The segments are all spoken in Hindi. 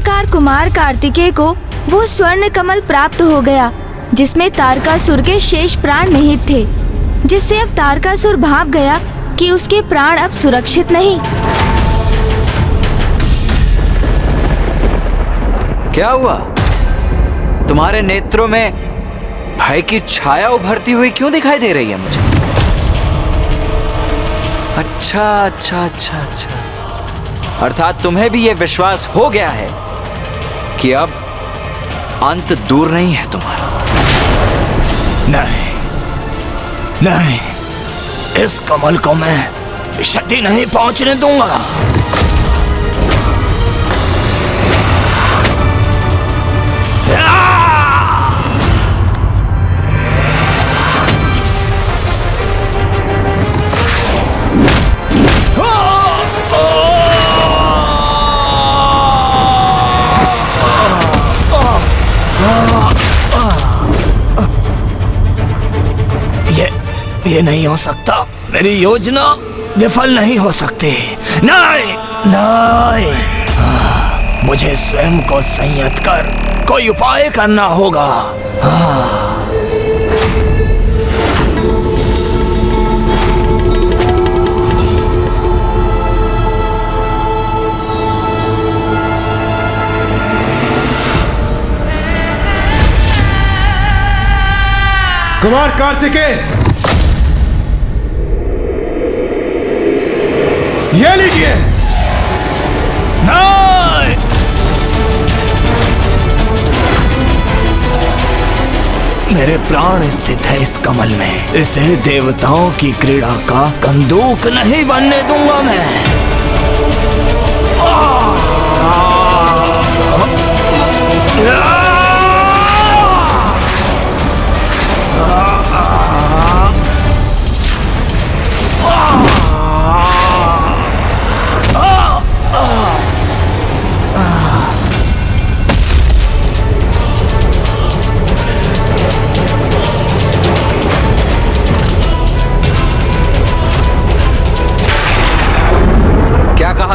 प्रकार कुमार कार्तिकेय को वो स्वर्ण कमल प्राप्त हो गया जिसमें तारकासुर के शेष प्राण निहित थे, जिससे अब तारकासुर भाप गया कि उसके प्राण अब सुरक्षित नहीं। क्या हुआ? तुम्हारे नेत्रों में भय की छाया उभरती हुई क्यों दिखाई दे रही है मुझे? अच्छा। अर्थात तुम्हें भी ये विश्वास हो गया है कि अब अंत दूर नहीं है तुम्हारा। नहीं, इस कमल को मैं क्षति नहीं पहुंचने दूंगा। ये नहीं हो सकता। मेरी योजना विफल नहीं हो सकती। नहीं, मुझे स्वयं को संयत कर कोई उपाय करना होगा। कुमार कार्तिकेय, ये लीजिए। नहीं! मेरे प्राण स्थित है इस कमल में। इसे देवताओं की क्रीड़ा का कंदूक नहीं बनने दूंगा मैं।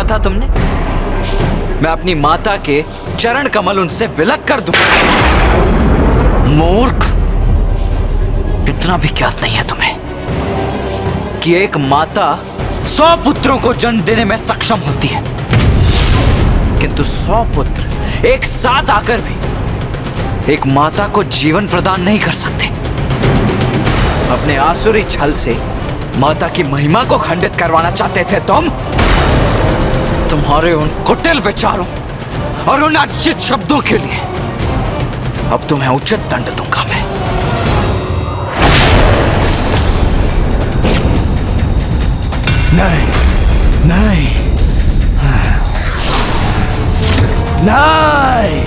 था तुमने? मैं अपनी माता के चरण कमल उनसे विलक कर दूं। मूर्ख, इतना भी ज्ञात नहीं है तुम्हें कि एक माता 100 पुत्रों को जन्म देने में सक्षम होती है, किंतु 100 पुत्र एक साथ आकर भी एक माता को जीवन प्रदान नहीं कर सकते। अपने आसुरी छल से माता की महिमा को खंडित करवाना चाहते थे तुम। तुम्हारे उन कुटिल विचारों और उन अनुचित शब्दों के लिए अब तुम्हें उचित दंड दूंगा मैं। नहीं, नहीं, नहीं।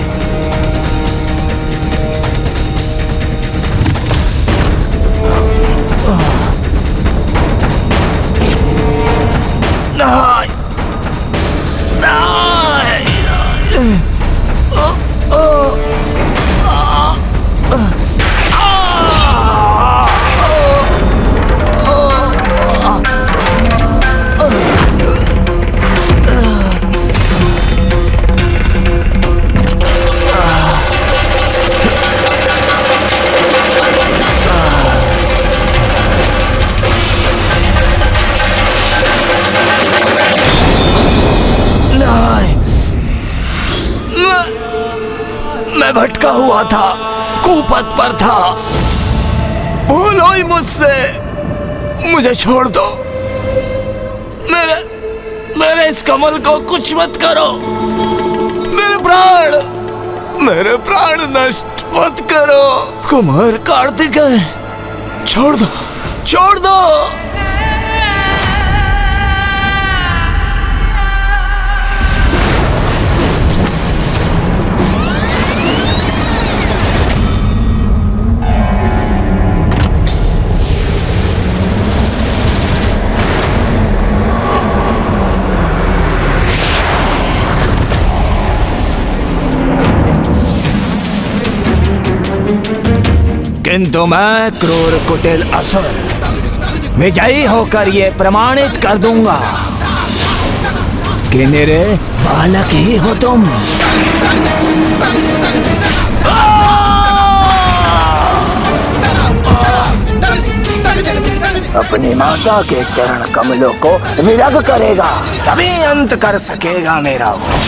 मैं भटका हुआ था, कुपथ पर था। भूलो ही मुझसे, मुझे छोड़ दो। मेरे इस कमल को कुछ मत करो। मेरे प्राण नष्ट मत करो। कुमार कार्तिकेय, छोड़ दो। किंतु मैं क्रूर कुटिल असुर विजयी होकर ये प्रमाणित कर दूंगा कि मेरे बालक ही हो तुम। अपनी माता के चरण कमलों को विरग करेगा, तभी अंत कर सकेगा मेरा वो।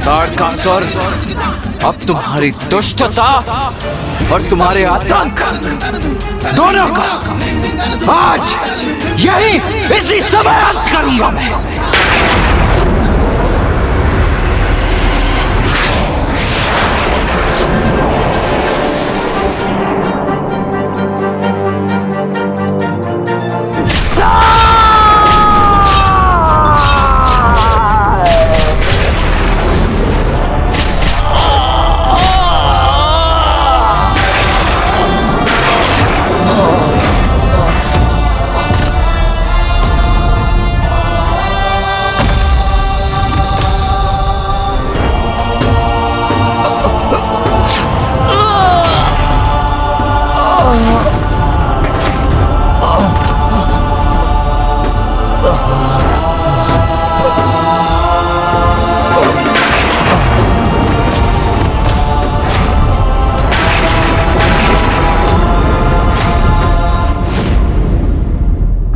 तारकासुर, अब तुम्हारी दुष्टता और तुम्हारे आतंक दोनों का आज यही इसी समय अंत करूंगा मैं।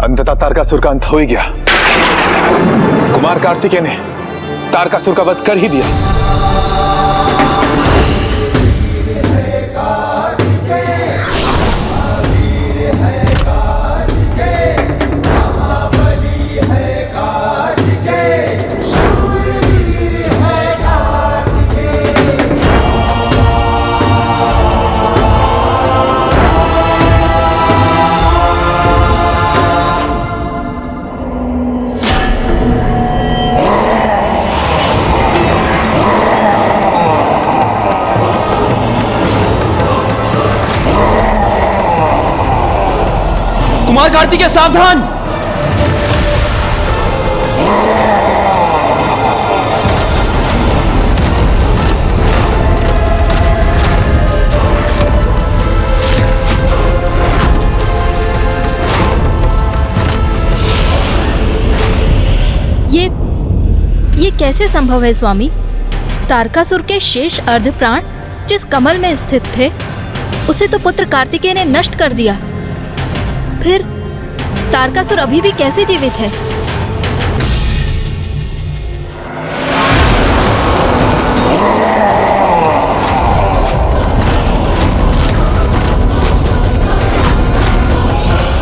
अंततः तारकासुर का अंत हो ही गया। कुमार कार्तिकेय ने तारकासुर का वध कर ही दिया। कुमार कार्तिकेय सावधान! ये कैसे संभव है स्वामी? तारकासुर के शेष अर्ध प्राण जिस कमल में स्थित थे, उसे तो पुत्र कार्तिकेय ने नष्ट कर दिया। फिर तारकासुर अभी भी कैसे जीवित है?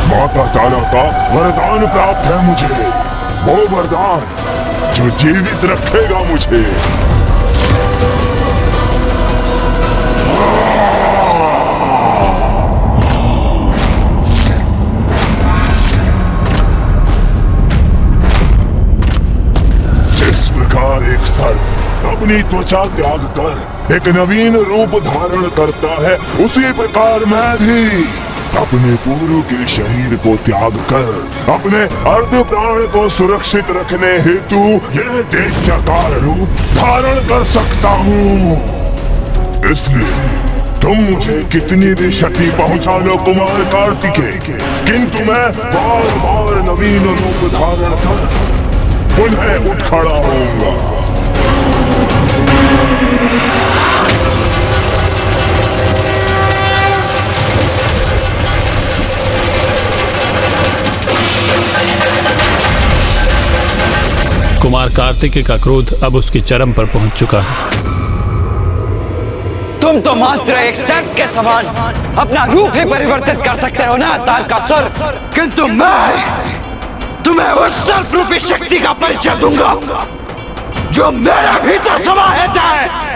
माता तारा का वरदान प्राप्त है मुझे, वो वरदान जो जीवित रखेगा मुझे। एक सर्प अपनी त्वचा त्याग कर एक नवीन रूप धारण करता है, उसी प्रकार मैं भी अपने पूर्व के शरीर को त्याग कर अपने अर्ध प्राण को सुरक्षित रखने हेतु यह दैत्याकार रूप धारण कर सकता हूँ। इसलिए तुम मुझे कितनी भी क्षति पहुंचा लो कुमार कार्तिकेय, किंतु मैं बार बार नवीन रूप धारण कर पुनः उठ खड़ा होऊंगा। कुमार कार्तिकेय का क्रोध अब उसकी चरम पर पहुंच चुका है। तुम तो मात्र एक सर्प के समान अपना रूप ही परिवर्तित कर सकते हो ना तारकासुर, किंतु मैं तुम्हें उस सर्प रूपी शक्ति का परिचय दूंगा जो मेरे भीतर समाहित है।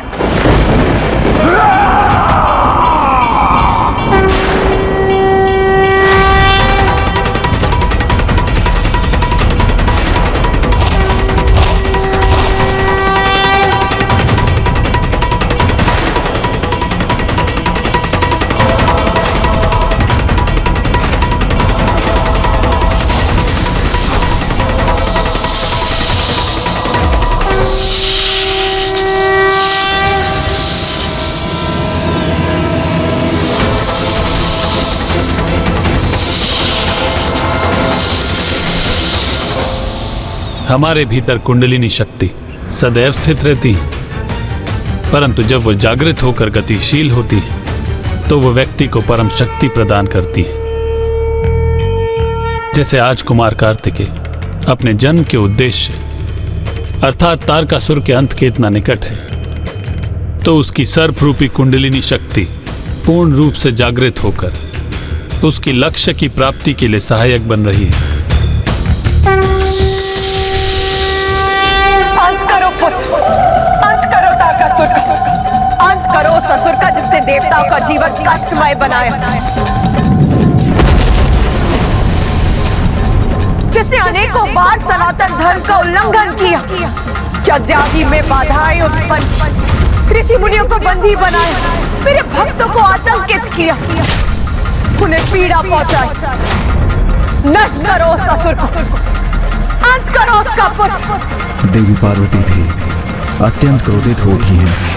हमारे भीतर कुंडलिनी शक्ति सदैव स्थित रहती है, परंतु जब वो जागृत होकर गतिशील होती है तो वो व्यक्ति को परम शक्ति प्रदान करती है। जैसे आज कुमार कार्तिकेय अपने जन्म के उद्देश्य अर्थात तारकासुर के अंत के इतना निकट है, तो उसकी सर्परूपी कुंडलिनी शक्ति पूर्ण रूप से जागृत होकर उसकी लक्ष्य की प्राप्ति के लिए सहायक बन रही है। अंत करो पुत्र, अंत करो तारकासुर का, अंत करो ससुर का जिसने देवताओं का जीवन कष्टमय बनाया, जिसने अनेकों बार सनातन धर्म का उल्लंघन किया, यज्ञादि में बाधाएं उत्पन्न, ऋषि मुनियों को बंदी बनाया, मेरे भक्तों को आतंकित किया, उन्हें पीड़ा पहुंचाई। नष्ट करो उस असुर को, अंत करो उसका पुत्र। देवी पार्वती भी अत्यंत क्रोधित हो उठी है।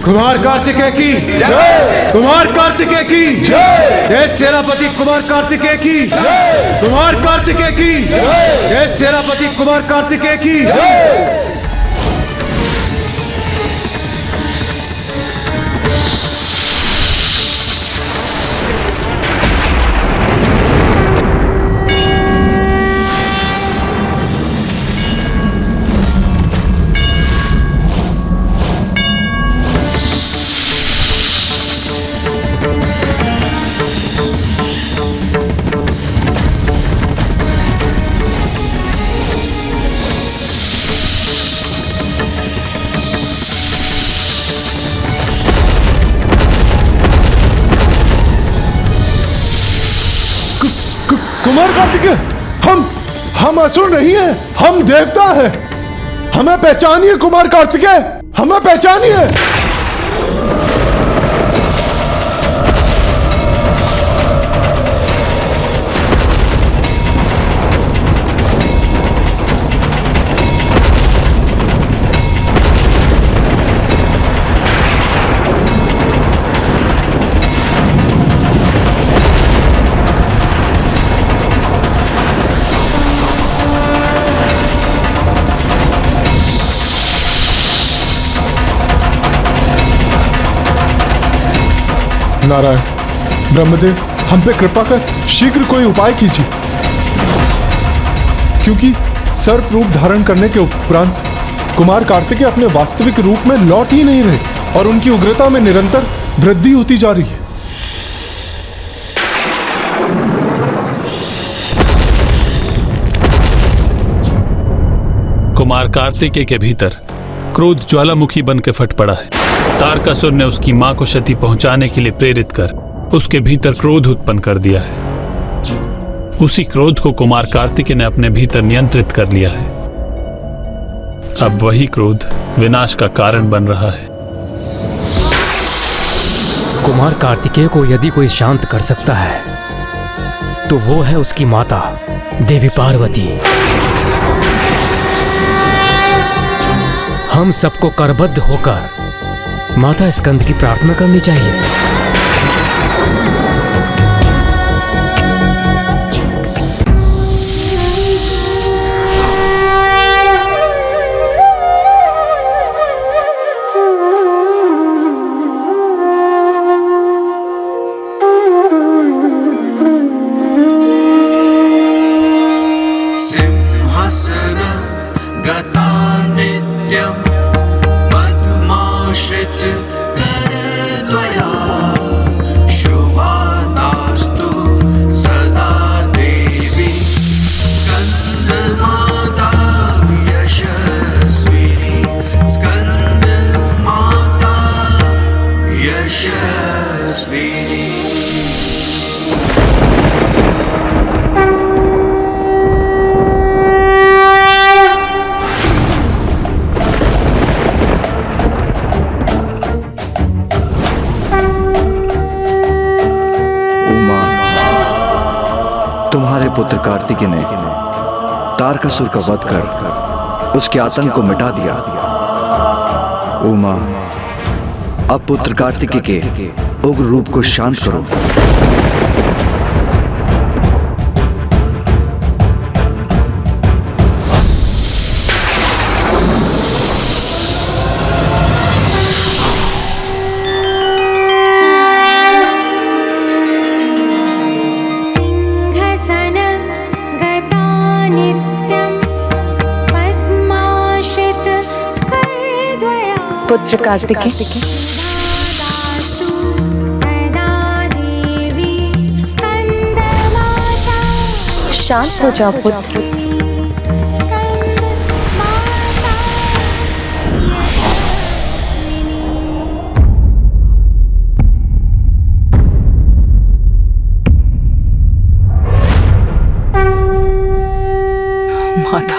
कुमार कार्तिकेय की जय, कुमार कार्तिकेय की जय, देश सेनापति कुमार कार्तिकेय की जय, कुमार कार्तिकेय की जय, देश सेनापति कुमार कार्तिकेय की जय। कुमार कार्तिकेय, हम असुर नहीं हैं, हम देवता हैं। हमें पहचानिए कुमार कार्तिकेय, हमें पहचानिए। नारायण, ब्रह्मदेव, हम पे कृपा कर शीघ्र कोई उपाय कीजिए, क्योंकि सर्प रूप धारण करने के उपरांत कुमार कार्तिकेय अपने वास्तविक रूप में लौट ही नहीं रहे और उनकी उग्रता में निरंतर वृद्धि होती जा रही है। कुमार कार्तिकेय के भीतर क्रोध ज्वालामुखी बन के फट पड़ा है। तारकासुर ने उसकी मां को क्षति पहुंचाने के लिए प्रेरित कर उसके भीतर क्रोध उत्पन्न कर दिया है। उसी क्रोध को कुमार कार्तिकेय ने अपने भीतर नियंत्रित कर लिया है। अब वही क्रोध विनाश का कारण बन रहा है। कुमार कार्तिकेय को यदि कोई शांत कर सकता है तो वो है उसकी माता देवी पार्वती। हम सबको करबद्ध होकर माता स्कंद की प्रार्थना करनी चाहिए। सिंहासन गता नित्यं पद्माश्रित करद्वया शुभादास्तु सदा देवी स्कंदमाता यशस्विनी स्कंदमाता यशस्विनी। तुम्हारे पुत्र कार्तिकेय ने तारकासुर का वध कर उसके आतंक को मिटा दिया। उमा, अब पुत्र कार्तिकेय के उग्र रूप को शांत करो। पुत्र कार्तिकेय, शांत हो जाओ पुत्र। माता,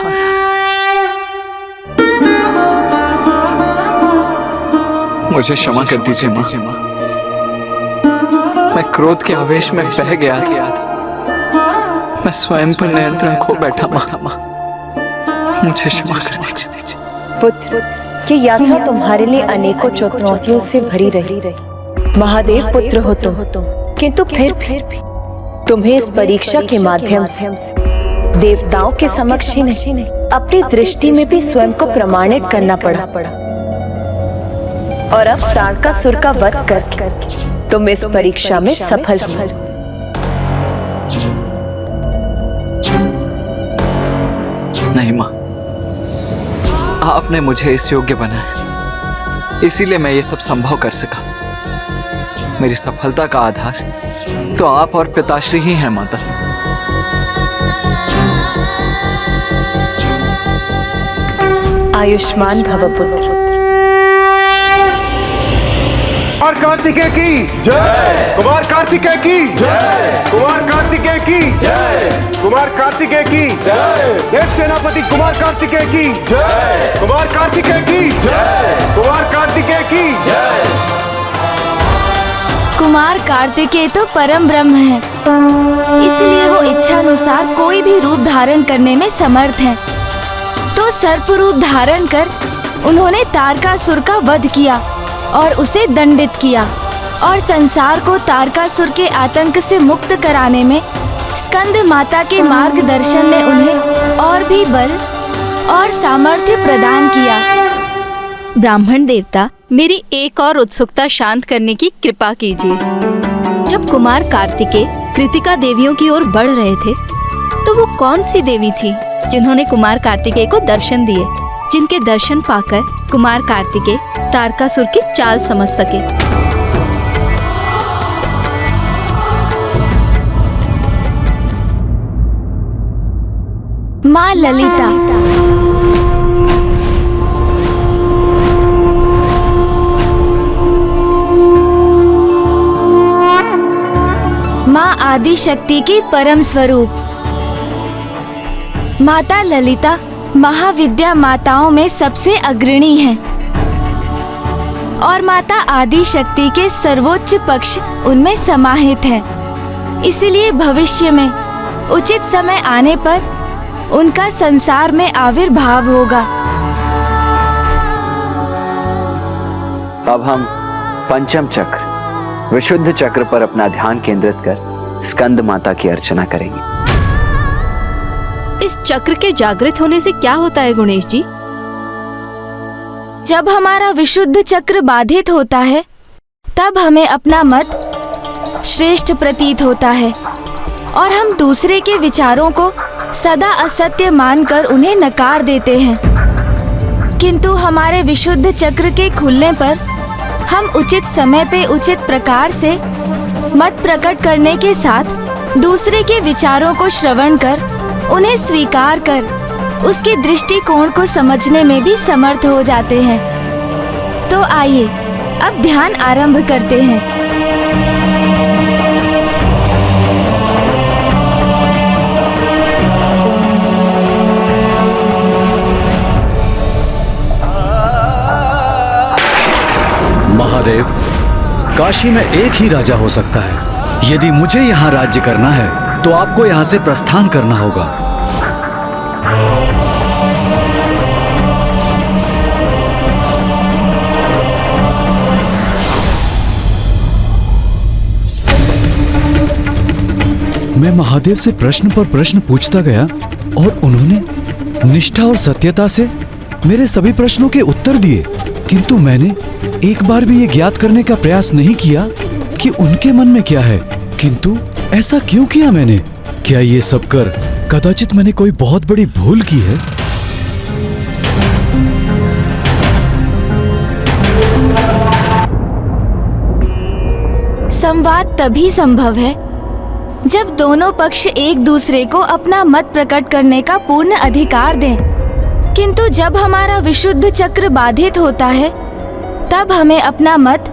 मुझे क्षमा कर दीजिए मां। मैं क्रोध के आवेश में बह गया था। मैं स्वयं पर नियंत्रण खो बैठा मां। मुझे क्षमा कर दीजिए। पुत्र, ये यात्रा तुम्हारे लिए अनेकों चुनौतियों से भरी रही। महादेव पुत्र हो तुम, किंतु फिर भी तुम्हें इस परीक्षा के माध्यम से देवताओं के समक्ष ही नहीं, अपनी दृष्टि में भी स्वयं को प्रमाणित करना पड़ा। और अब तारकासुर का वध करके तुम इस परीक्षा में सफल हुए। नहीं मां, आपने मुझे इस योग्य बनाया, इसीलिए मैं ये सब संभव कर सका। मेरी सफलता का आधार तो आप और पिताश्री ही हैं माता। आयुष्मान भव पुत्र। कुमार कार्तिकेय की जय। कुमार कार्तिकेय की जय। कुमार कार्तिकेय की जय। कुमार कार्तिकेय की जय। देव सेनापति कुमार कार्तिकेय की जय। कुमार कार्तिकेय की जय। कुमार कार्तिकेय की जय। कुमार कार्तिकेय तो परम ब्रह्म है, इसलिए वो इच्छानुसार कोई भी रूप धारण करने में समर्थ हैं। तो सर्प रूप धारण कर उन्होंने तारकासुर का वध किया और उसे दंडित किया, और संसार को तारकासुर के आतंक से मुक्त कराने में स्कंद माता के मार्गदर्शन ने उन्हें और भी बल और सामर्थ्य प्रदान किया। ब्राह्मण देवता, मेरी एक और उत्सुकता शांत करने की कृपा कीजिए। जब कुमार कार्तिकेय कृतिका देवियों की ओर बढ़ रहे थे तो वो कौन सी देवी थी जिन्होंने कुमार कार्तिकेय को दर्शन दिए, जिनके दर्शन पाकर कुमार कार्तिकेय तारकासुर की चाल समझ सके। माँ ललिता। माँ आदि शक्ति की परम स्वरूप। माता ललिता महाविद्या माताओं में सबसे अग्रणी हैं और माता आदि शक्ति के सर्वोच्च पक्ष उनमें समाहित हैं। इसलिए भविष्य में उचित समय आने पर उनका संसार में आविर्भाव होगा। अब हम पंचम चक्र विशुद्ध चक्र पर अपना ध्यान केंद्रित कर स्कंद माता की अर्चना करेंगे। इस चक्र के जागृत होने से क्या होता है गुणेश जी? जब हमारा विशुद्ध चक्र बाधित होता है तब हमें अपना मत श्रेष्ठ प्रतीत होता है और हम दूसरे के विचारों को सदा असत्य मानकर उन्हें नकार देते हैं। किंतु हमारे विशुद्ध चक्र के खुलने पर हम उचित समय पे उचित प्रकार से मत प्रकट करने के साथ दूसरे के विचारों को श्रवण कर उन्हें स्वीकार कर उसके दृष्टिकोण को समझने में भी समर्थ हो जाते हैं। तो आइए अब ध्यान आरंभ करते हैं। महादेव, काशी में एक ही राजा हो सकता है। यदि मुझे यहाँ राज्य करना है तो आपको यहाँ से प्रस्थान करना होगा। मैं महादेव से प्रश्न पर प्रश्न पूछता गया और उन्होंने निष्ठा और सत्यता से मेरे सभी प्रश्नों के उत्तर दिए, किंतु मैंने एक बार भी ये ज्ञात करने का प्रयास नहीं किया कि उनके मन में क्या है। किंतु ऐसा क्यों किया मैंने? क्या ये सब कर कदाचित मैंने कोई बहुत बड़ी भूल की है? संवाद तभी संभव है जब दोनों पक्ष एक दूसरे को अपना मत प्रकट करने का पूर्ण अधिकार दें। किंतु जब हमारा विशुद्ध चक्र बाधित होता है तब हमें अपना मत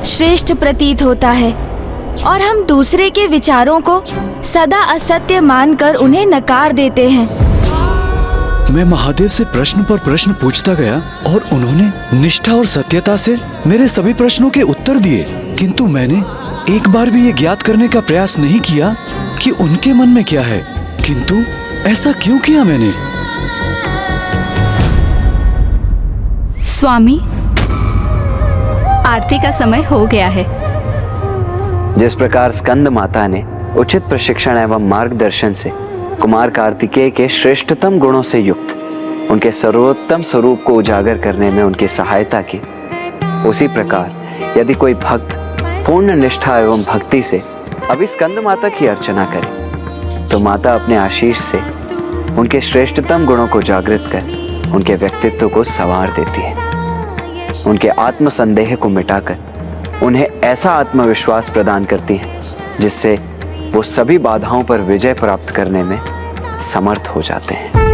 श्रेष्ठ प्रतीत होता है और हम दूसरे के विचारों को सदा असत्य मानकर उन्हें नकार देते हैं। मैं महादेव से प्रश्न पर प्रश्न पूछता गया और उन्होंने निष्ठा और सत्यता से मेरे सभी प्रश्नों के उत्तर दिए, किंतु मैंने एक बार भी ये ज्ञात करने का प्रयास नहीं किया कि उनके मन में क्या है। किंतु ऐसा क्यों किया मैंने? स्वामी, आरती का समय हो गया है। जिस प्रकार स्कंद माता ने उचित प्रशिक्षण एवं मार्गदर्शन से कुमार कार्तिकेय के श्रेष्ठतम गुणों से युक्त उनके सर्वोत्तम स्वरूप को उजागर करने में उनकी सहायता की, उसी प्रकार यदि कोई भक्त पूर्ण निष्ठा एवं भक्ति से अभी स्कंद माता की अर्चना करे तो माता अपने आशीष से उनके श्रेष्ठतम गुणों को जागृत कर उनके व्यक्तित्व को संवार देती है, उनके आत्म संदेह को मिटाकर उन्हें ऐसा आत्मविश्वास प्रदान करती है जिससे वो सभी बाधाओं पर विजय प्राप्त करने में समर्थ हो जाते हैं।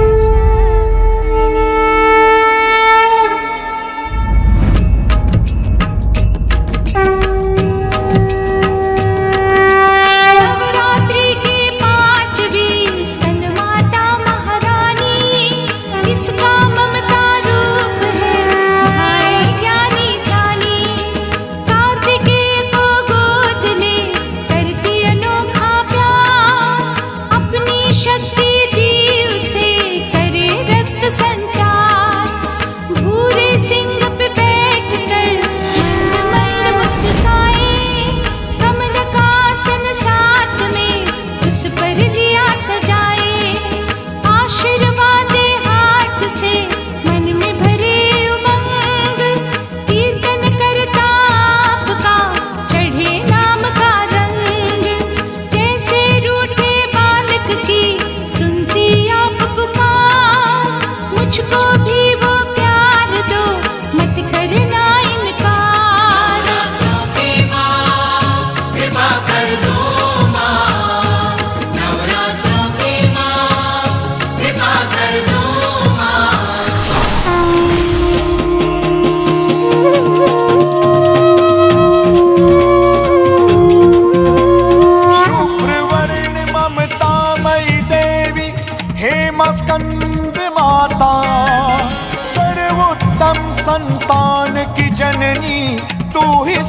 शक्ति दी उसे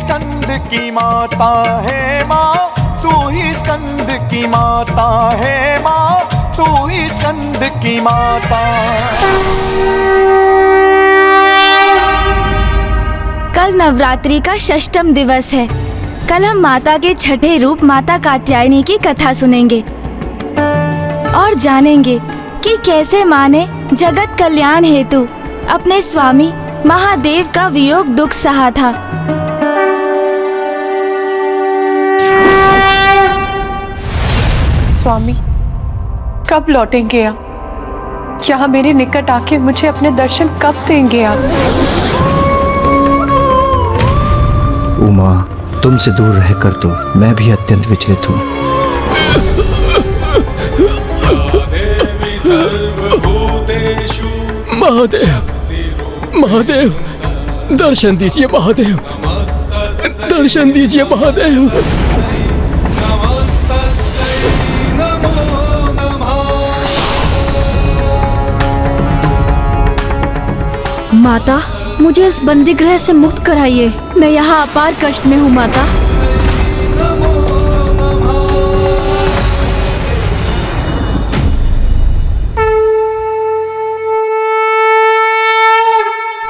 स्कंद की माता है माँ, तू ही स्कंद की माता है माँ, तू ही स्कंद की माता। कल नवरात्रि का षष्ठम दिवस है। कल हम माता के छठे रूप माता कात्यायनी की कथा सुनेंगे और जानेंगे कि कैसे माँ ने जगत कल्याण हेतु अपने स्वामी महादेव का वियोग दुख सहा था। स्वामी कब लौटेंगे आप? क्या मेरे निकट आके मुझे अपने दर्शन कब देंगे आप? उमा, तुमसे दूर रहकर तो मैं भी अत्यंत विचलित हूँ। महादेव, महादेव, दर्शन दीजिए महादेव, दर्शन दीजिए महादेव। माता, मुझे इस बंदी गृह से मुक्त कराइए। मैं यहाँ अपार कष्ट में हूँ माता।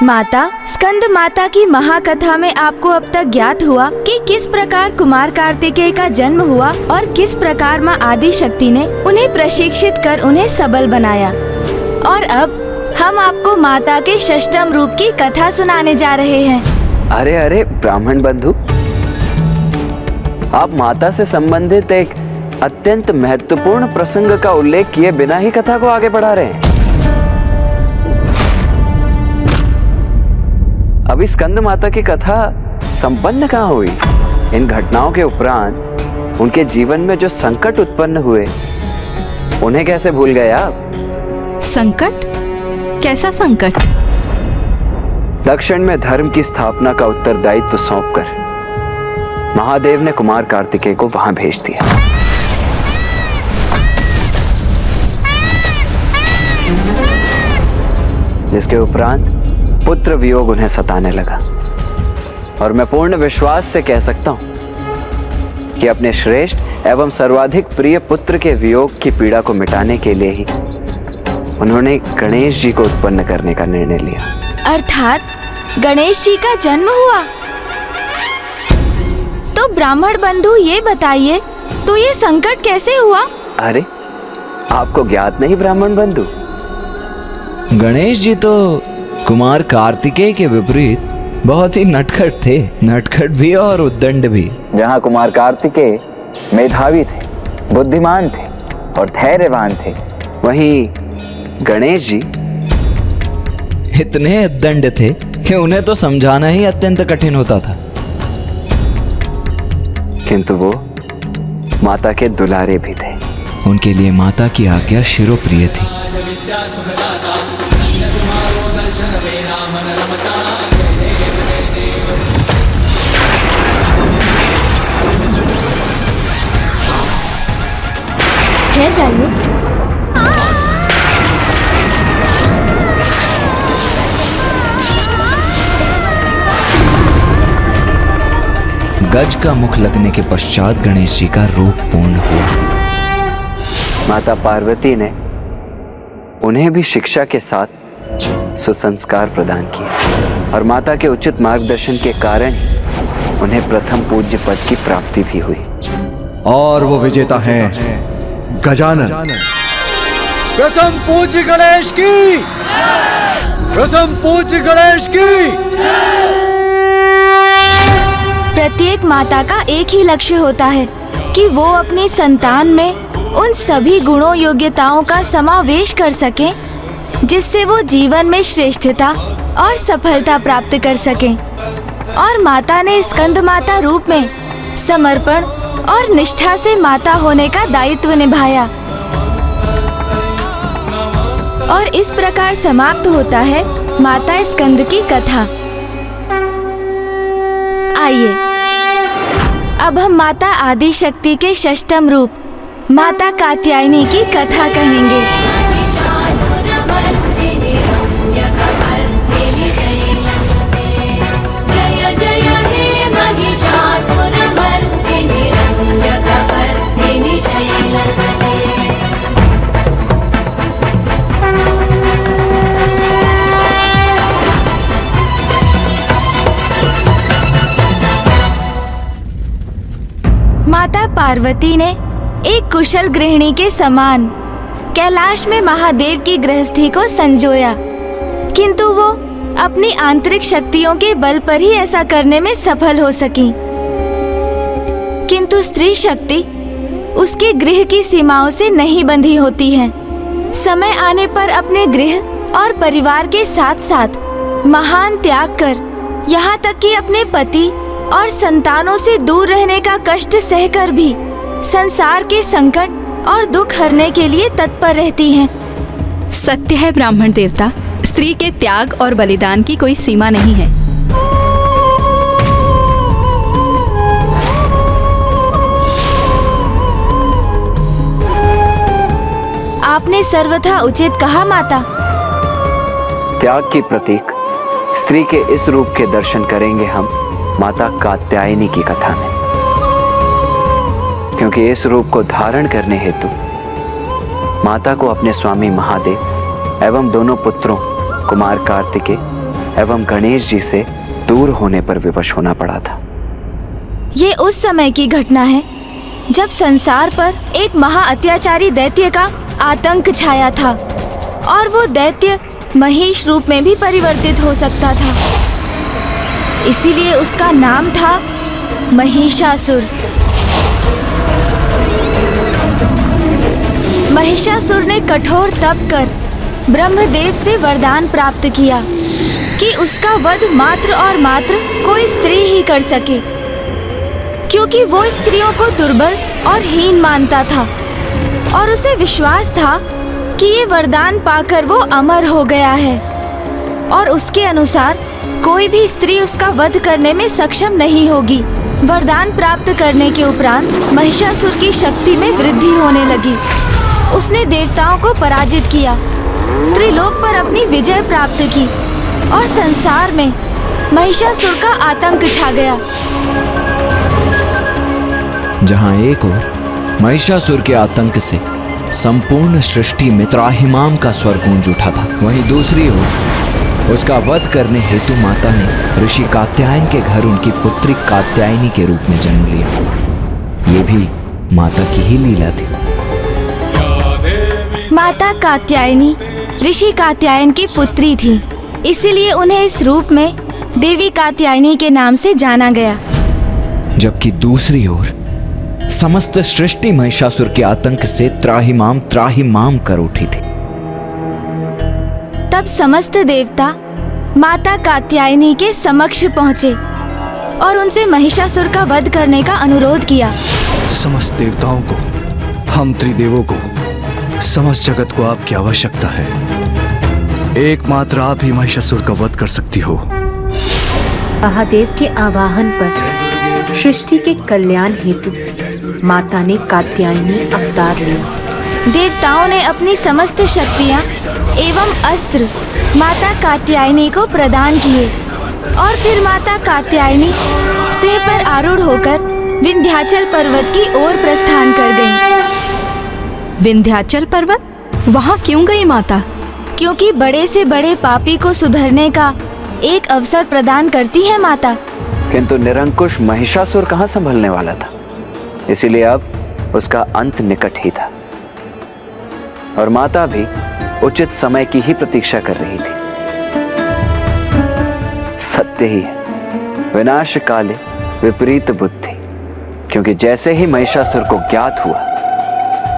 माता, स्कंद माता की महाकथा में आपको अब तक ज्ञात हुआ कि किस प्रकार कुमार कार्तिकेय का जन्म हुआ और किस प्रकार माँ आदि शक्ति ने उन्हें प्रशिक्षित कर उन्हें सबल बनाया। और अब हम आपको माता के षष्ठम रूप की कथा सुनाने जा रहे हैं। अरे अरे ब्राह्मण बंधु, आप माता से संबंधित एक अत्यंत महत्वपूर्ण प्रसंग का उल्लेख किए बिना ही कथा को आगे बढ़ा रहे हैं। अभी स्कंद माता की कथा संपन्न कहाँ हुई? इन घटनाओं के उपरांत उनके जीवन में जो संकट उत्पन्न हुए उन्हें कैसे भूल गए आप? संकट? कैसा संकट? दक्षिण में धर्म की स्थापना का उत्तरदायित्व सौंपकर महादेव ने कुमार कार्तिकेय को वहां भेज दिया। जिसके उपरांत पुत्र वियोग उन्हें सताने लगा। और मैं पूर्ण विश्वास से कह सकता हूं कि अपने श्रेष्ठ एवं सर्वाधिक प्रिय पुत्र के वियोग की पीड़ा को मिटाने के लिए ही उन्होंने गणेश जी को उत्पन्न करने का निर्णय लिया। अर्थात गणेश जी का जन्म हुआ। तो ब्राह्मण बंधु ये बताइए, तो ये संकट कैसे हुआ? अरे आपको ज्ञात नहीं ब्राह्मण बंधु? गणेश जी तो कुमार कार्तिकेय के विपरीत बहुत ही नटखट थे, नटखट भी और उद्दंड भी। जहाँ कुमार कार्तिकेय मेधावी थे, बुद्धिमान थे और धैर्यवान थे, वहीं गणेश जी इतने उद्दंड थे कि उन्हें तो समझाना ही अत्यंत कठिन होता था। किंतु वो माता के दुलारे भी थे। उनके लिए माता की आज्ञा शिरोप्रिय थी। है जाइए। गज का मुख लगने के पश्चात गणेश जी का रूप पूर्ण हुआ। माता पार्वती ने उन्हें भी शिक्षा के साथ सुसंस्कार प्रदान किए और माता के उचित मार्गदर्शन के कारण ही उन्हें प्रथम पूज्य पद की प्राप्ति भी हुई। और वो विजेता हैं गजानन। प्रथम पूज्य गणेश की, प्रथम पूज्य गणेश की। प्रत्येक माता का एक ही लक्ष्य होता है कि वो अपनी संतान में उन सभी गुणों योग्यताओं का समावेश कर सके जिससे वो जीवन में श्रेष्ठता और सफलता प्राप्त कर सके। और माता ने स्कंद माता रूप में समर्पण और निष्ठा से माता होने का दायित्व निभाया। और इस प्रकार समाप्त होता है माता स्कंद की कथा। आइए अब हम माता आदि शक्ति के षष्ठम रूप माता कात्यायनी की कथा कहेंगे। जय जय हे माता पार्वती ने एक कुशल गृहिणी के समान कैलाश में महादेव की गृहस्थी को संजोया, किंतु वो अपनी आंतरिक शक्तियों के बल पर ही ऐसा करने में सफल हो सकी। किंतु स्त्री शक्ति उसके गृह की सीमाओं से नहीं बंधी होती है। समय आने पर अपने गृह और परिवार के साथ साथ महान त्याग कर, यहाँ तक कि अपने पति और संतानों से दूर रहने का कष्ट सहकर भी संसार के संकट और दुख हरने के लिए तत्पर रहती हैं। सत्य है ब्राह्मण देवता, स्त्री के त्याग और बलिदान की कोई सीमा नहीं है। आपने सर्वथा उचित कहा माता। त्याग की प्रतीक स्त्री के इस रूप के दर्शन करेंगे हम माता कात्यायनी की कथा में, क्योंकि इस रूप को धारण करने हेतु माता को अपने स्वामी महादेव एवं दोनों पुत्रों कुमार कार्तिकेय एवं गणेश जी से दूर होने पर विवश होना पड़ा था। ये उस समय की घटना है जब संसार पर एक महाअत्याचारी दैत्य का आतंक छाया था और वो दैत्य महिष रूप में भी परिवर्तित हो सकता था। इसीलिए उसका नाम था महिषासुर। महिषासुर ने कठोर तप कर ब्रह्मदेव से वरदान प्राप्त किया कि उसका वध मात्र और मात्र कोई स्त्री ही कर सके, क्योंकि वो स्त्रियों को दुर्बल और हीन मानता था और उसे विश्वास था कि ये वरदान पाकर वो अमर हो गया है और उसके अनुसार कोई भी स्त्री उसका वध करने में सक्षम नहीं होगी। वरदान प्राप्त करने के उपरांत महिषासुर की शक्ति में वृद्धि होने लगी। उसने देवताओं को पराजित किया, त्रिलोक पर अपनी विजय प्राप्त की और संसार में महिषासुर का आतंक छा गया। जहां एक ओर महिषासुर के आतंक से संपूर्ण सृष्टि में त्राहिमाम का स्वर गूंज उठा था, वहीं दूसरी ओर उसका वध करने हेतु माता ने ऋषि कात्यायन के घर उनकी पुत्री कात्यायनी के रूप में जन्म लिया। ये भी माता की ही लीला थी। माता कात्यायनी ऋषि कात्यायन की पुत्री थी, इसीलिए उन्हें इस रूप में देवी कात्यायनी के नाम से जाना गया। जबकि दूसरी ओर समस्त सृष्टि महिषासुर के आतंक से त्राहिमाम कर उठी थी। तब समस्त देवता माता कात्यायनी के समक्ष पहुँचे और उनसे महिषासुर का वध करने का अनुरोध किया। समस्त देवताओं को, हम त्रिदेवों को, समस्त जगत को आपकी आवश्यकता है। एकमात्र आप ही महिषासुर का वध कर सकती हो। महादेव के आवाहन पर सृष्टि के कल्याण हेतु माता ने कात्यायनी अवतार लिया। देवताओं ने अपनी समस्त शक्तियाँ एवं अस्त्र माता कात्यायनी को प्रदान किए और फिर माता कात्यायनी सिंह पर आरूढ़ होकर विंध्याचल पर्वत की ओर प्रस्थान कर गईं। विंध्याचल पर्वत? वहाँ क्यों गई माता? क्योंकि बड़े से बड़े पापी को सुधरने का एक अवसर प्रदान करती है माता। किंतु निरंकुश महिषासुर कहाँ संभलने वाला था, इसीलिए अब उसका अंत निकट ही था और माता भी उचित समय की ही प्रतीक्षा कर रही थी। सत्य ही है, विनाश काले विपरीत बुद्धि, क्योंकि जैसे ही महिषासुर को ज्ञात हुआ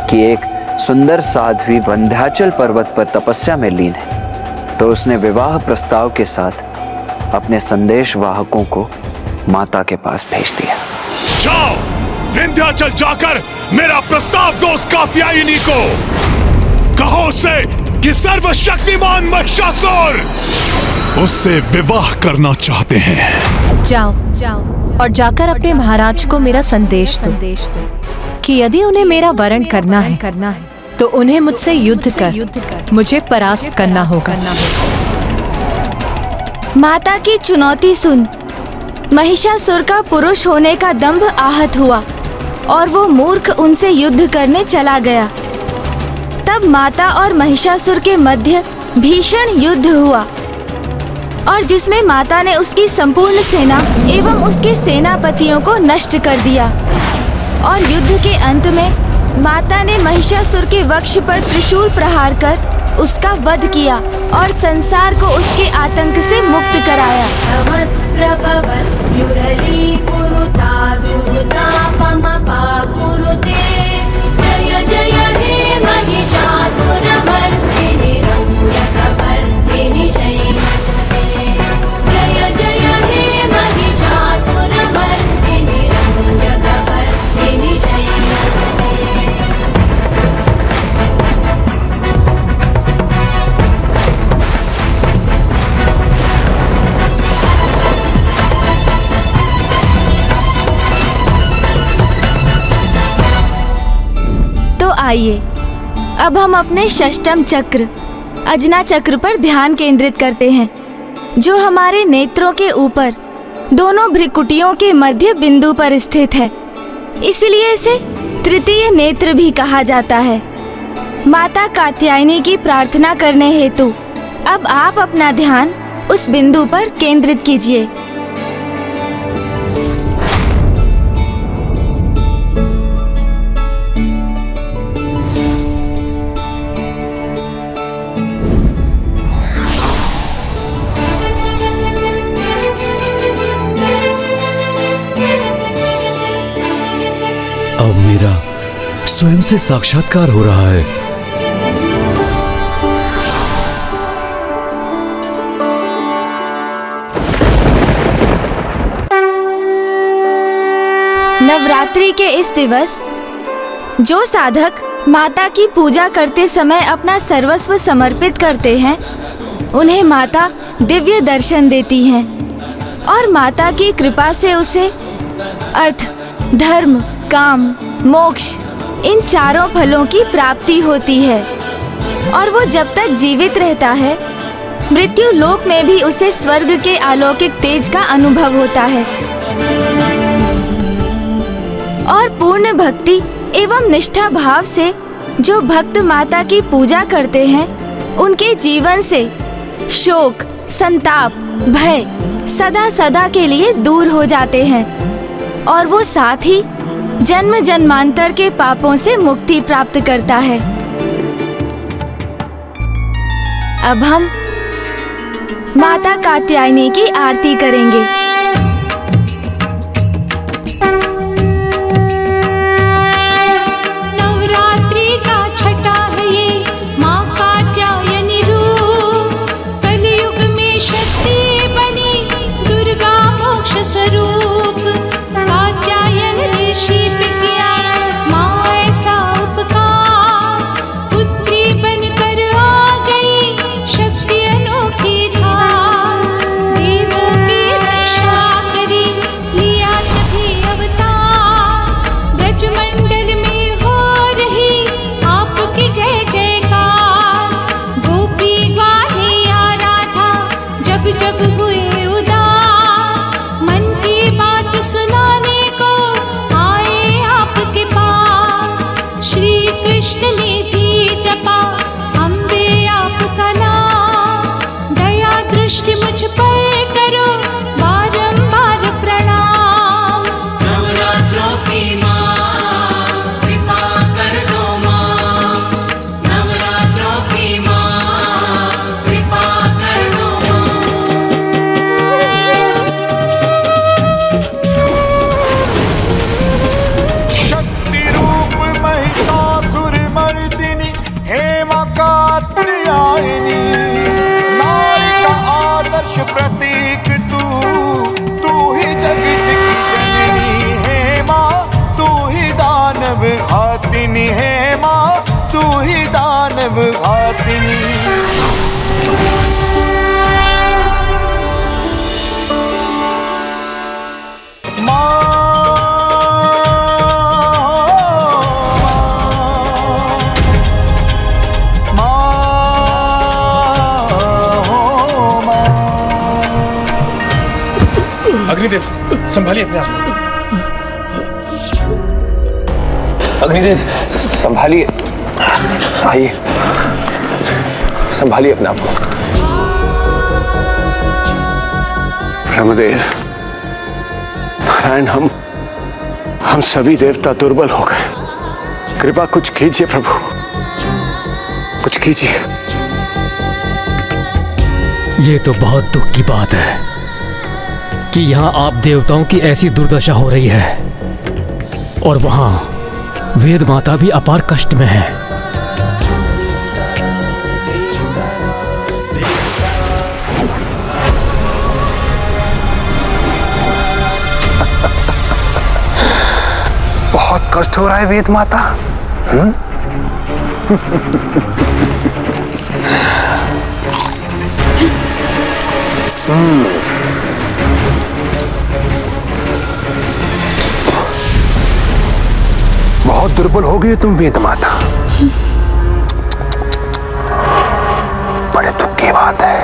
कि एक सुंदर साध्वी विंध्याचल पर्वत पर तपस्या में लीन है, तो उसने विवाह प्रस्ताव के साथ अपने संदेश वाहकों को माता के पास भेज दिया। जाओ, विंध्याचल जाकर मेरा प्रस्ताव दो उस कात्यायनी को। कहो उससे कि सर्वशक्तिमान महिषासुर उससे विवाह करना चाहते हैं। जाओ और जाकर अपने महाराज को मेरा संदेश दो कि यदि उन्हें मेरा वरण करना है तो उन्हें मुझसे युद्ध कर मुझे परास्त करना होगा। माता की चुनौती सुन महिषासुर का पुरुष होने का दंभ आहत हुआ और वो मूर्ख उनसे युद्ध करने चला गया। तब माता और महिषासुर के मध्य भीषण युद्ध हुआ और जिसमें माता ने उसकी संपूर्ण सेना एवं उसके सेनापतियों को नष्ट कर दिया। और युद्ध के अंत में माता ने महिषासुर के वक्ष पर त्रिशूल प्रहार कर उसका वध किया और संसार को उसके आतंक से मुक्त कराया। जय जय हे महिषासुरमर्दिनि रम्यकपर्दिनि शैलसुते। जय जय हे महिषासुरमर्दिनि रम्यकपर्दिनि शैलसुते। तो आइए अब हम अपने षष्टम चक्र अजना चक्र पर ध्यान केंद्रित करते हैं, जो हमारे नेत्रों के ऊपर दोनों भ्रिकुटियों के मध्य बिंदु पर स्थित है। इसलिए इसे तृतीय नेत्र भी कहा जाता है। माता कात्यायनी की प्रार्थना करने हेतु अब आप अपना ध्यान उस बिंदु पर केंद्रित कीजिए। अब मेरा स्वयं से साक्षात्कार हो रहा है। नवरात्रि के इस दिवस जो साधक माता की पूजा करते समय अपना सर्वस्व समर्पित करते हैं, उन्हें माता दिव्य दर्शन देती हैं और माता की कृपा से उसे अर्थ, धर्म, काम, मोक्ष इन चारों फलों की प्राप्ति होती है। और वो जब तक जीवित रहता है, मृत्यु लोक में भी उसे स्वर्ग के अलौकिक तेज का अनुभव होता है। और पूर्ण भक्ति एवं निष्ठा भाव से जो भक्त माता की पूजा करते हैं, उनके जीवन से शोक, संताप, भय सदा सदा के लिए दूर हो जाते हैं और वो साथ ही जन्म जन्मांतर के पापों से मुक्ति प्राप्त करता है। अब हम माता कात्यायनी की आरती करेंगे। नवरात्रि का छठा है ये माँ कात्यायनी रूप, कलयुग में शक्ति बनी दुर्गा मोक्ष स्वरूप। कात्यायन ऋषि पे किया माँ ऐसा उपकार, पुत्री बनकर आ गई शक्ति अनोखी धार। देवों की रक्षा करी लिया तभी अवतार, ब्रजमंडल में हो रही आपकी जय जयकार। गोपी ग्वाली आराधा जब जब हुए उदास, मन की बात सुनाने को आए आपके पास। श्री कृष्ण ने भी जपा अम्बे आपका नाम, दया दृष्टि मुझ पर करो बारंबार प्रणाम। नवरात्रों की माँ कृपा कर दो माँ, नवरात्रों की माँ कृपा कर दो शक्ति रूप महिषासुर मर्दिनी हे मां कात्यायनी। नारी का आदर्श प्रतीक तू ही जगत की जननी हे मां, तू ही दानव घातिनी हे मां, तू ही दानव घातिनी। अग्निदेव संभालिए अपने आप को। अग्निदेव संभालिए, आइए संभालिए अपने आप को। ब्रह्मदेव, नारायण, हम सभी देवता दुर्बल हो गए। कृपा कुछ कीजिए प्रभु, कुछ कीजिए। ये तो बहुत दुख की बात है कि यहाँ आप देवताओं की ऐसी दुर्दशा हो रही है और वहाँ वेद माता भी अपार कष्ट में है। बहुत कष्ट हो रहा है वेद माता। बहुत दुर्बल हो गई तुम वेद माता। बड़े दुख की बात है।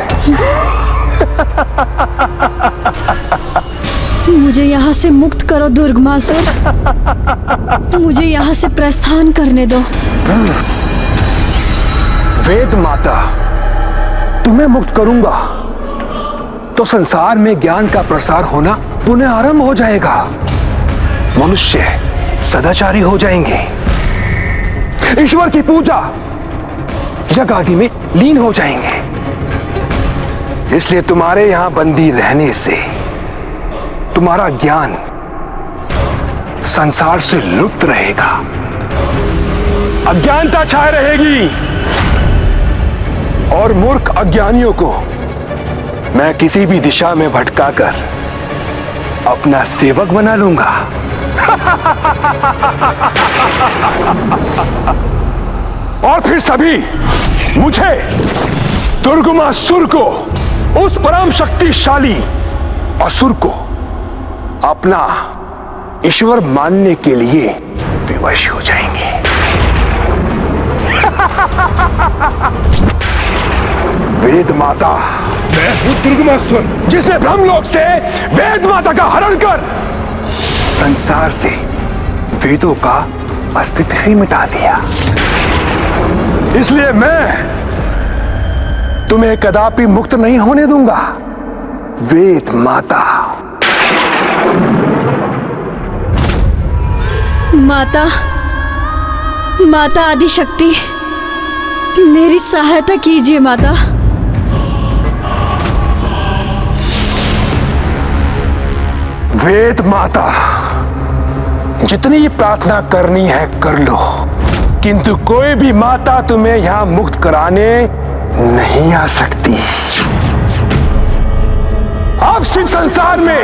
मुझे यहाँ से मुक्त करो दुर्गमासुर। मुझे यहाँ से प्रस्थान करने दो। वेद माता, तुम्हें मुक्त करूंगा तो संसार में ज्ञान का प्रसार होना पुनः आरंभ हो जाएगा। मनुष्य सदाचारी हो जाएंगे, ईश्वर की पूजा यज्ञ आदि में लीन हो जाएंगे। इसलिए तुम्हारे यहां बंदी रहने से तुम्हारा ज्ञान संसार से लुप्त रहेगा, अज्ञानता छाए रहेगी और मूर्ख अज्ञानियों को मैं किसी भी दिशा में भटकाकर अपना सेवक बना लूंगा। और फिर सभी मुझे दुर्गमासुर को, उस परम शक्तिशाली असुर को अपना ईश्वर मानने के लिए विवश हो जाएंगे। वेद माता, मैं हूं दुर्गमासुर, जिसने ब्रह्मलोक से वेद माता का हरण कर संसार से वेदों का अस्तित्व ही मिटा दिया। इसलिए मैं तुम्हें कदापि मुक्त नहीं होने दूंगा वेद माता। माता, माता आदिशक्ति, मेरी सहायता कीजिए माता। वेद माता, जितनी प्रार्थना करनी है कर लो, किंतु कोई भी माता तुम्हें यहां मुक्त कराने नहीं आ सकती। अब सिर्फ संसार में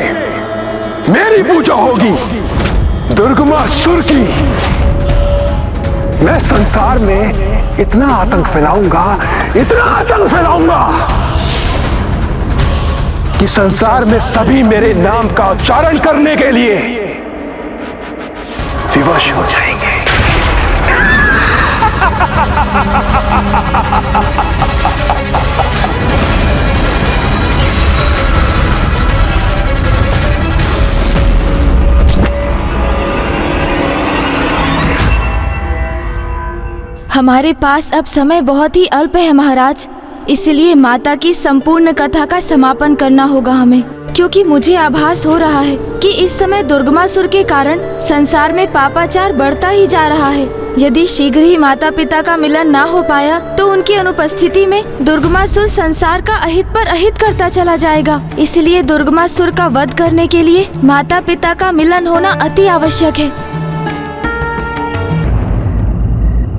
मेरी पूजा होगी, दुर्गमासुर की। मैं संसार में इतना आतंक फैलाऊंगा, इतना आतंक फैलाऊंगा कि संसार में सभी मेरे नाम का उच्चारण करने के लिए विवश हो जाएंगे। हमारे पास अब समय बहुत ही अल्प है महाराज, इसलिए माता की संपूर्ण कथा का समापन करना होगा हमें, क्योंकि मुझे आभास हो रहा है कि इस समय दुर्गमासुर के कारण संसार में पापाचार बढ़ता ही जा रहा है। यदि शीघ्र ही माता पिता का मिलन ना हो पाया तो उनकी अनुपस्थिति में दुर्गमासुर संसार का अहित पर अहित करता चला जाएगा। इसलिए दुर्गमासुर का वध करने के लिए माता पिता का मिलन होना अति आवश्यक है।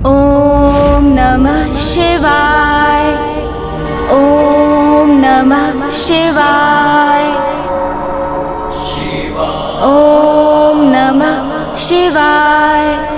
ओम नमः शिवाय, ओम नमः शिवाय, ओम नमः शिवाय।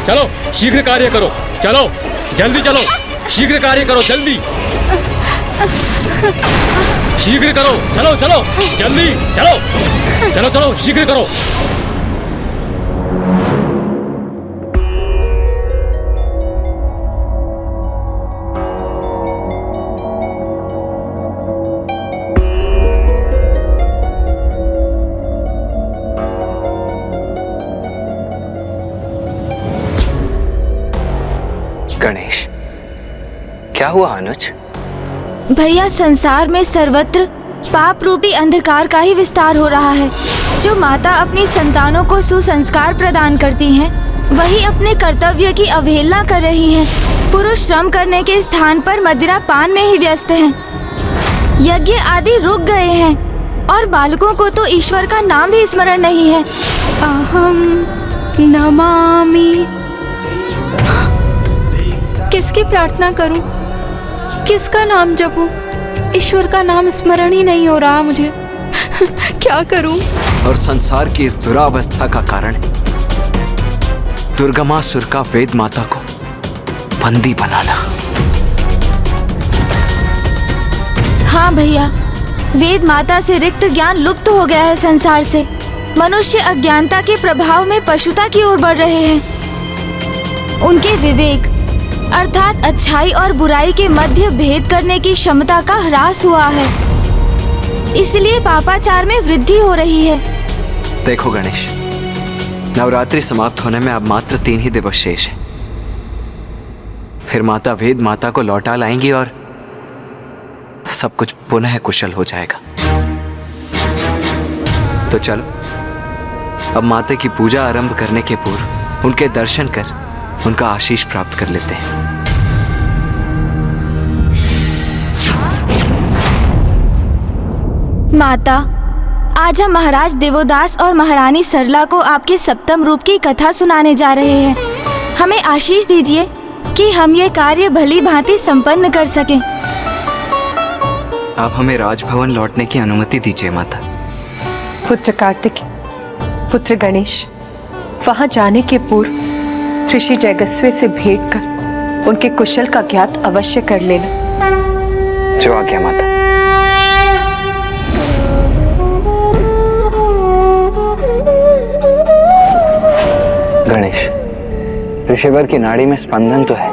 चलो शीघ्र कार्य करो, चलो जल्दी चलो, शीघ्र कार्य करो, जल्दी शीघ्र करो, चलो चलो जल्दी चलो, चलो चलो शीघ्र करो। गणेश, क्या हुआ अनुज? भैया, संसार में सर्वत्र पाप रूपी अंधकार का ही विस्तार हो रहा है। जो माता अपनी संतानों को सुसंस्कार प्रदान करती हैं, वही अपने कर्तव्य की अवहेलना कर रही हैं। पुरुष श्रम करने के स्थान पर मदिरा पान में ही व्यस्त हैं। यज्ञ आदि रुक गए हैं और बालकों को तो ईश्वर का नाम भी स्मरण नहीं है। अहम नमामि। किसकी प्रार्थना करूं? किसका नाम जपूं? ईश्वर का नाम स्मरण ही नहीं हो रहा मुझे। क्या करूं? और संसार की इस दुरावस्था का कारण है दुर्गमासुर का वेद माता को बंदी बनाना। हाँ भैया, वेद माता से रिक्त ज्ञान लुप्त हो गया है संसार से। मनुष्य अज्ञानता के प्रभाव में पशुता की ओर बढ़ रहे हैं। उनके विवेक अर्थात अच्छाई और बुराई के मध्य भेद करने की क्षमता का ह्रास हुआ है। इसलिए पापाचार में वृद्धि हो रही है। देखो गणेश, नवरात्रि समाप्त होने में अब मात्र 3 ही दिवस शेष है। फिर माता वेद माता को लौटा लाएंगी और सब कुछ पुनः कुशल हो जाएगा। तो चलो, अब माता की पूजा आरंभ करने के पूर्व उनके दर्शन कर उनका आशीष प्राप्त कर लेते हैं। माता, आज हम महाराज देवोदास और महारानी सरला को आपके सप्तम रूप की कथा सुनाने जा रहे हैं। हमें आशीष दीजिए कि हम ये कार्य भली भांति संपन्न कर सकें। आप हमें राजभवन लौटने की अनुमति दीजिए माता। पुत्र कार्तिक, पुत्र गणेश, वहां जाने के पूर्व ऋषि जयगस्वे से भेंट कर उनके कुशल का ज्ञात अवश्य कर लेना। जो आज्ञा माता। गणेश, ऋषिवर की नाड़ी में स्पंदन तो है,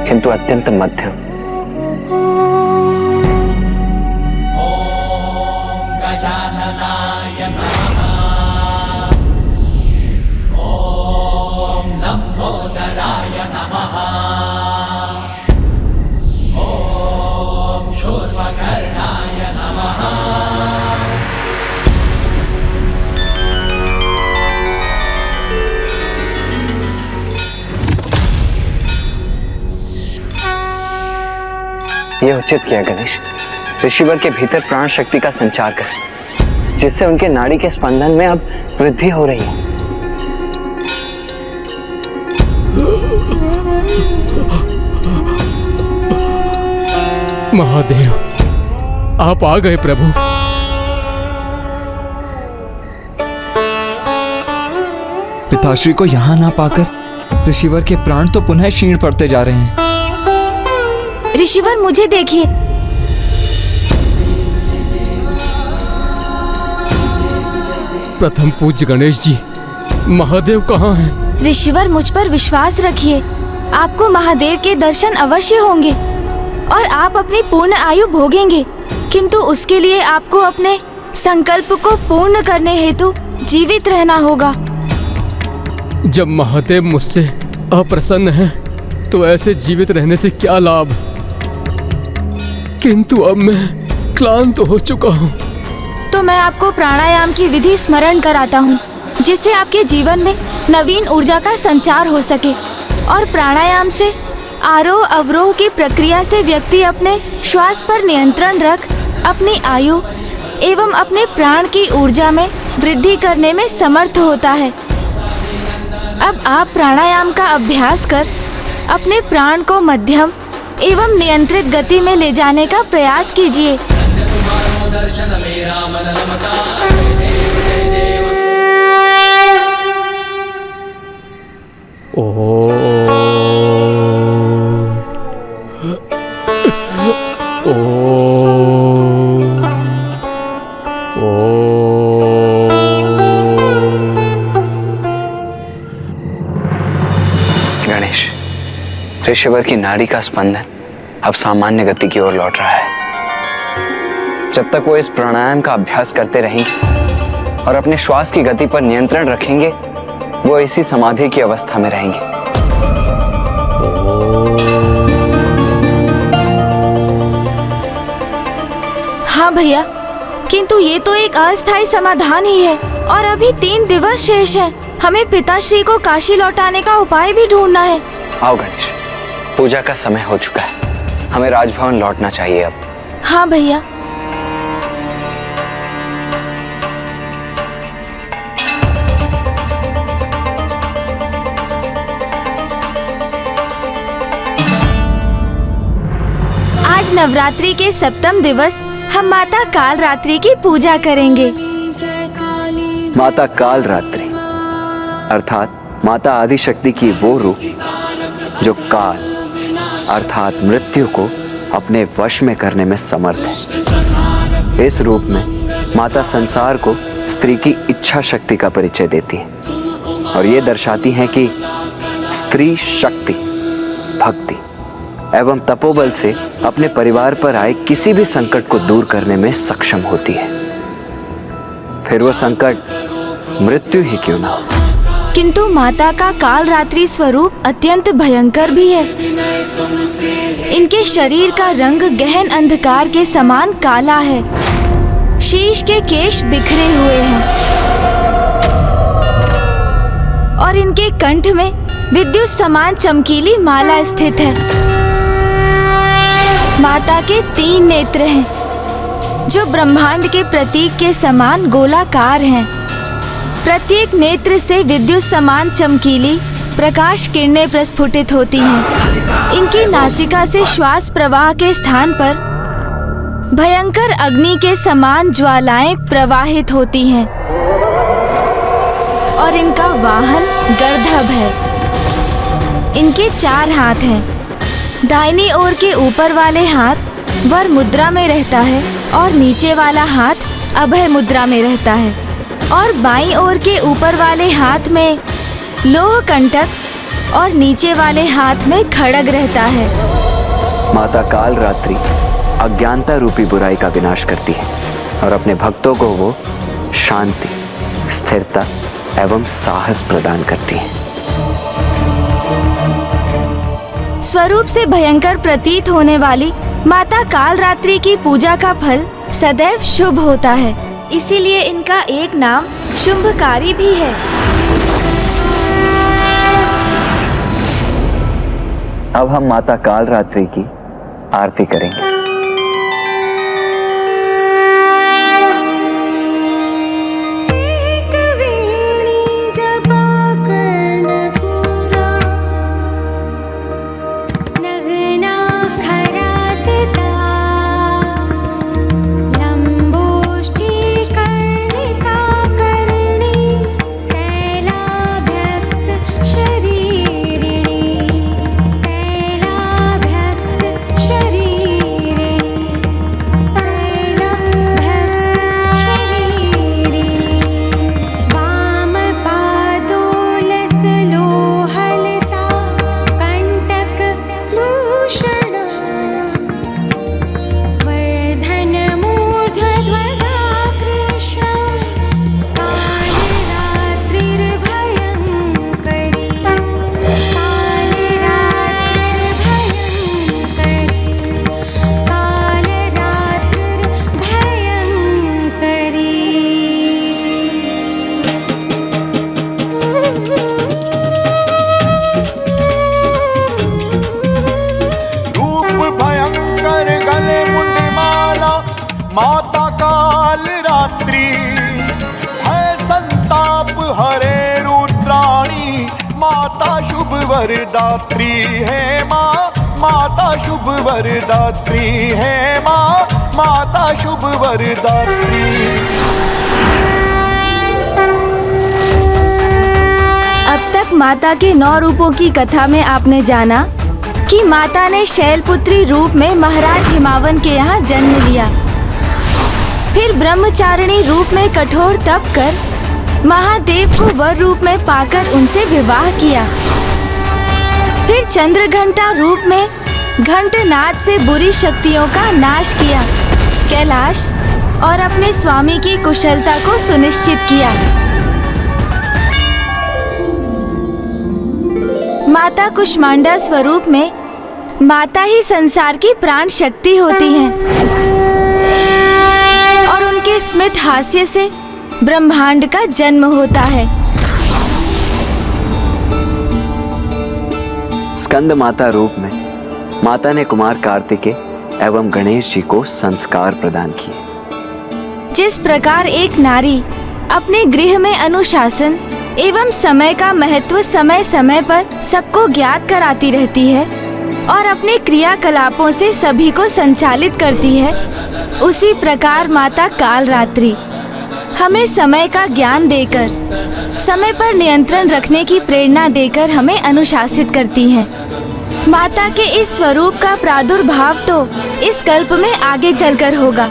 किंतु अत्यंत मध्यम। यह उचित किया गणेश। ऋषिवर के भीतर प्राण शक्ति का संचार कर, जिससे उनके नाड़ी के स्पंदन में अब वृद्धि हो रही है। महादेव, आप आ गए प्रभु। पिताश्री को यहाँ ना पाकर ऋषिवर के प्राण तो पुनः क्षीण पड़ते जा रहे हैं। ऋषिवर, मुझे देखिए। प्रथम पूज्य गणेश जी, महादेव कहाँ हैं? ऋषिवर, मुझ पर विश्वास रखिए। आपको महादेव के दर्शन अवश्य होंगे और आप अपनी पूर्ण आयु भोगेंगे। किंतु उसके लिए आपको अपने संकल्प को पूर्ण करने हेतु जीवित रहना होगा। जब महादेव मुझसे अप्रसन्न हैं, तो ऐसे जीवित रहने से क्या लाभ? किंतु अब मैं क्लांत हो चुका हूँ। तो मैं आपको प्राणायाम की विधि स्मरण कराता हूँ, जिससे आपके जीवन में नवीन ऊर्जा का संचार हो सके। और प्राणायाम से आरोह अवरोह की प्रक्रिया से व्यक्ति अपने श्वास पर नियंत्रण रख अपनी आयु एवं अपने प्राण की ऊर्जा में वृद्धि करने में समर्थ होता है। अब आप प्राणायाम का अभ्यास कर अपने प्राण को मध्यम एवं नियंत्रित गति में ले जाने का प्रयास कीजिए। गणेश, ऋषिवर की नाड़ी का स्पंदन अब सामान्य गति की ओर लौट रहा है। जब तक वो इस प्राणायाम का अभ्यास करते रहेंगे और अपने श्वास की गति पर नियंत्रण रखेंगे, वो इसी समाधि की अवस्था में रहेंगे। हाँ भैया, किंतु ये तो एक अस्थायी समाधान ही है और अभी 3 दिवस शेष है। हमें पिताश्री को काशी लौटाने का उपाय भी ढूंढना है। आओ गणेश, पूजा का समय हो चुका है, हमें राजभवन लौटना चाहिए अब। हाँ भैया। आज नवरात्रि के सप्तम दिवस हम माता काल रात्रि की पूजा करेंगे। माता काल रात्रि अर्थात माता आदिशक्ति की वो रूप जो काल अर्थात मृत्यु को अपने वश में करने में समर्थ है। इस रूप में माता संसार को स्त्री की इच्छा शक्ति का परिचय देती है और ये दर्शाती हैं कि स्त्री शक्ति, भक्ति एवं तपोबल से अपने परिवार पर आए किसी भी संकट को दूर करने में सक्षम होती है, फिर वो संकट मृत्यु ही क्यों ना हो। किंतु माता का काल रात्रि स्वरूप अत्यंत भयंकर भी है। इनके शरीर का रंग गहन अंधकार के समान काला है। शीश के केश बिखरे हुए हैं और इनके कंठ में विद्युत समान चमकीली माला स्थित है। माता के 3 नेत्र हैं, जो ब्रह्मांड के प्रतीक के समान गोलाकार हैं। प्रत्येक नेत्र से विद्युत समान चमकीली प्रकाश किरणें प्रस्फुटित होती हैं। इनकी नासिका से श्वास प्रवाह के स्थान पर भयंकर अग्नि के समान ज्वालाएं प्रवाहित होती हैं और इनका वाहन गर्दभ है। इनके 4 हाथ हैं। दाहिनी ओर के ऊपर वाले हाथ वर मुद्रा में रहता है और नीचे वाला हाथ अभय मुद्रा में रहता है और बाईं ओर के ऊपर वाले हाथ में लोह कंटक और नीचे वाले हाथ में खड्ग रहता है। माता काल रात्रि अज्ञानता रूपी बुराई का विनाश करती है और अपने भक्तों को वो शांति, स्थिरता एवं साहस प्रदान करती है। स्वरूप से भयंकर प्रतीत होने वाली माता काल रात्रि की पूजा का फल सदैव शुभ होता है, इसीलिए इनका एक नाम शुभकारी भी है। अब हम माता काल रात्रि की आरती करेंगे। माता काल रात्रि है संताप हरे रुद्राणी, माता शुभ वरदात्री है माँ, माता शुभ वरदात्री है माँ, माता शुभ वरदात्री। अब तक माता के 9 रूपों की कथा में आपने जाना कि माता ने शैलपुत्री रूप में महाराज हिमावन के यहाँ जन्म लिया, फिर ब्रह्मचारिणी रूप में कठोर तप कर महादेव को वर रूप में पाकर उनसे विवाह किया, फिर चंद्रघंटा रूप में घंटनाद से बुरी शक्तियों का नाश किया, कैलाश और अपने स्वामी की कुशलता को सुनिश्चित किया। माता कुष्मांडा स्वरूप में माता ही संसार की प्राण शक्ति होती हैं और उनके स्मित हास्य से ब्रह्मांड का जन्म होता है। स्कंद माता रूप में माता ने कुमार कार्तिकेय एवं गणेश जी को संस्कार प्रदान किए। जिस प्रकार एक नारी अपने गृह में अनुशासन एवं समय का महत्व समय समय पर सबको ज्ञात कराती रहती है और अपने क्रियाकलापों से सभी को संचालित करती है, उसी प्रकार माता कालरात्रि हमें समय का ज्ञान देकर, समय पर नियंत्रण रखने की प्रेरणा देकर हमें अनुशासित करती हैं। माता के इस स्वरूप का प्रादुर्भाव तो इस कल्प में आगे चलकर होगा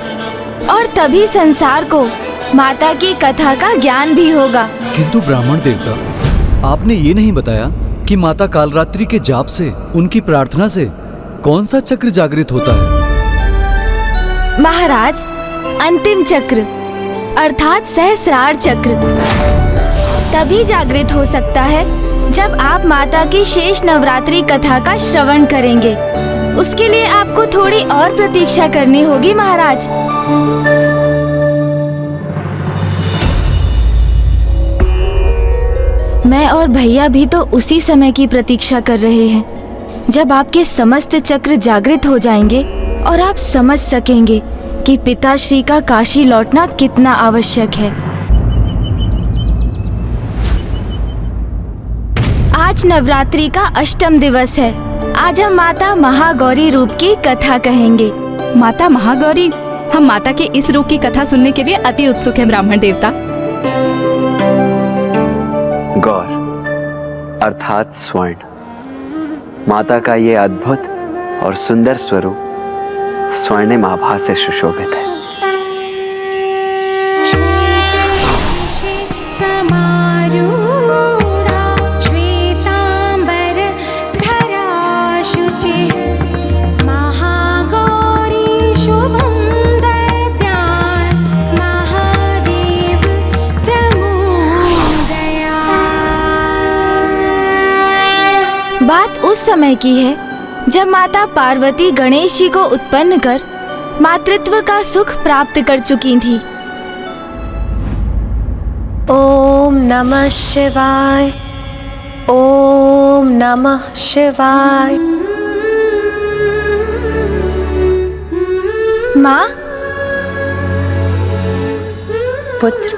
और तभी संसार को माता की कथा का ज्ञान भी होगा। किंतु ब्राह्मण देवता, आपने ये नहीं बताया कि माता कालरात्रि के जाप से, उनकी प्रार्थना से कौन सा चक्र जागृत होता है? महाराज, अंतिम चक्र अर्थात सहस्रार चक्र तभी जागृत हो सकता है जब आप माता की शेष नवरात्रि कथा का श्रवण करेंगे। उसके लिए आपको थोड़ी और प्रतीक्षा करनी होगी महाराज। मैं और भैया भी तो उसी समय की प्रतीक्षा कर रहे हैं जब आपके समस्त चक्र जागृत हो जाएंगे और आप समझ सकेंगे कि पिताश्री का काशी लौटना कितना आवश्यक है। आज नवरात्रि का अष्टम दिवस है। आज हम माता महागौरी रूप की कथा कहेंगे। माता महागौरी, हम माता के इस रूप की कथा सुनने के लिए अति उत्सुक हैं ब्राह्मण देवता। गौर अर्थात स्वर्ण, माता का ये अद्भुत और सुंदर स्वरूप स्वर्णिम आभा से सुशोभित है। बात उस समय की है जब माता पार्वती गणेश जी को उत्पन्न कर मातृत्व का सुख प्राप्त कर चुकी थी। ओम नमः शिवाय, ओम नमः शिवाय। माँ, पुत्र,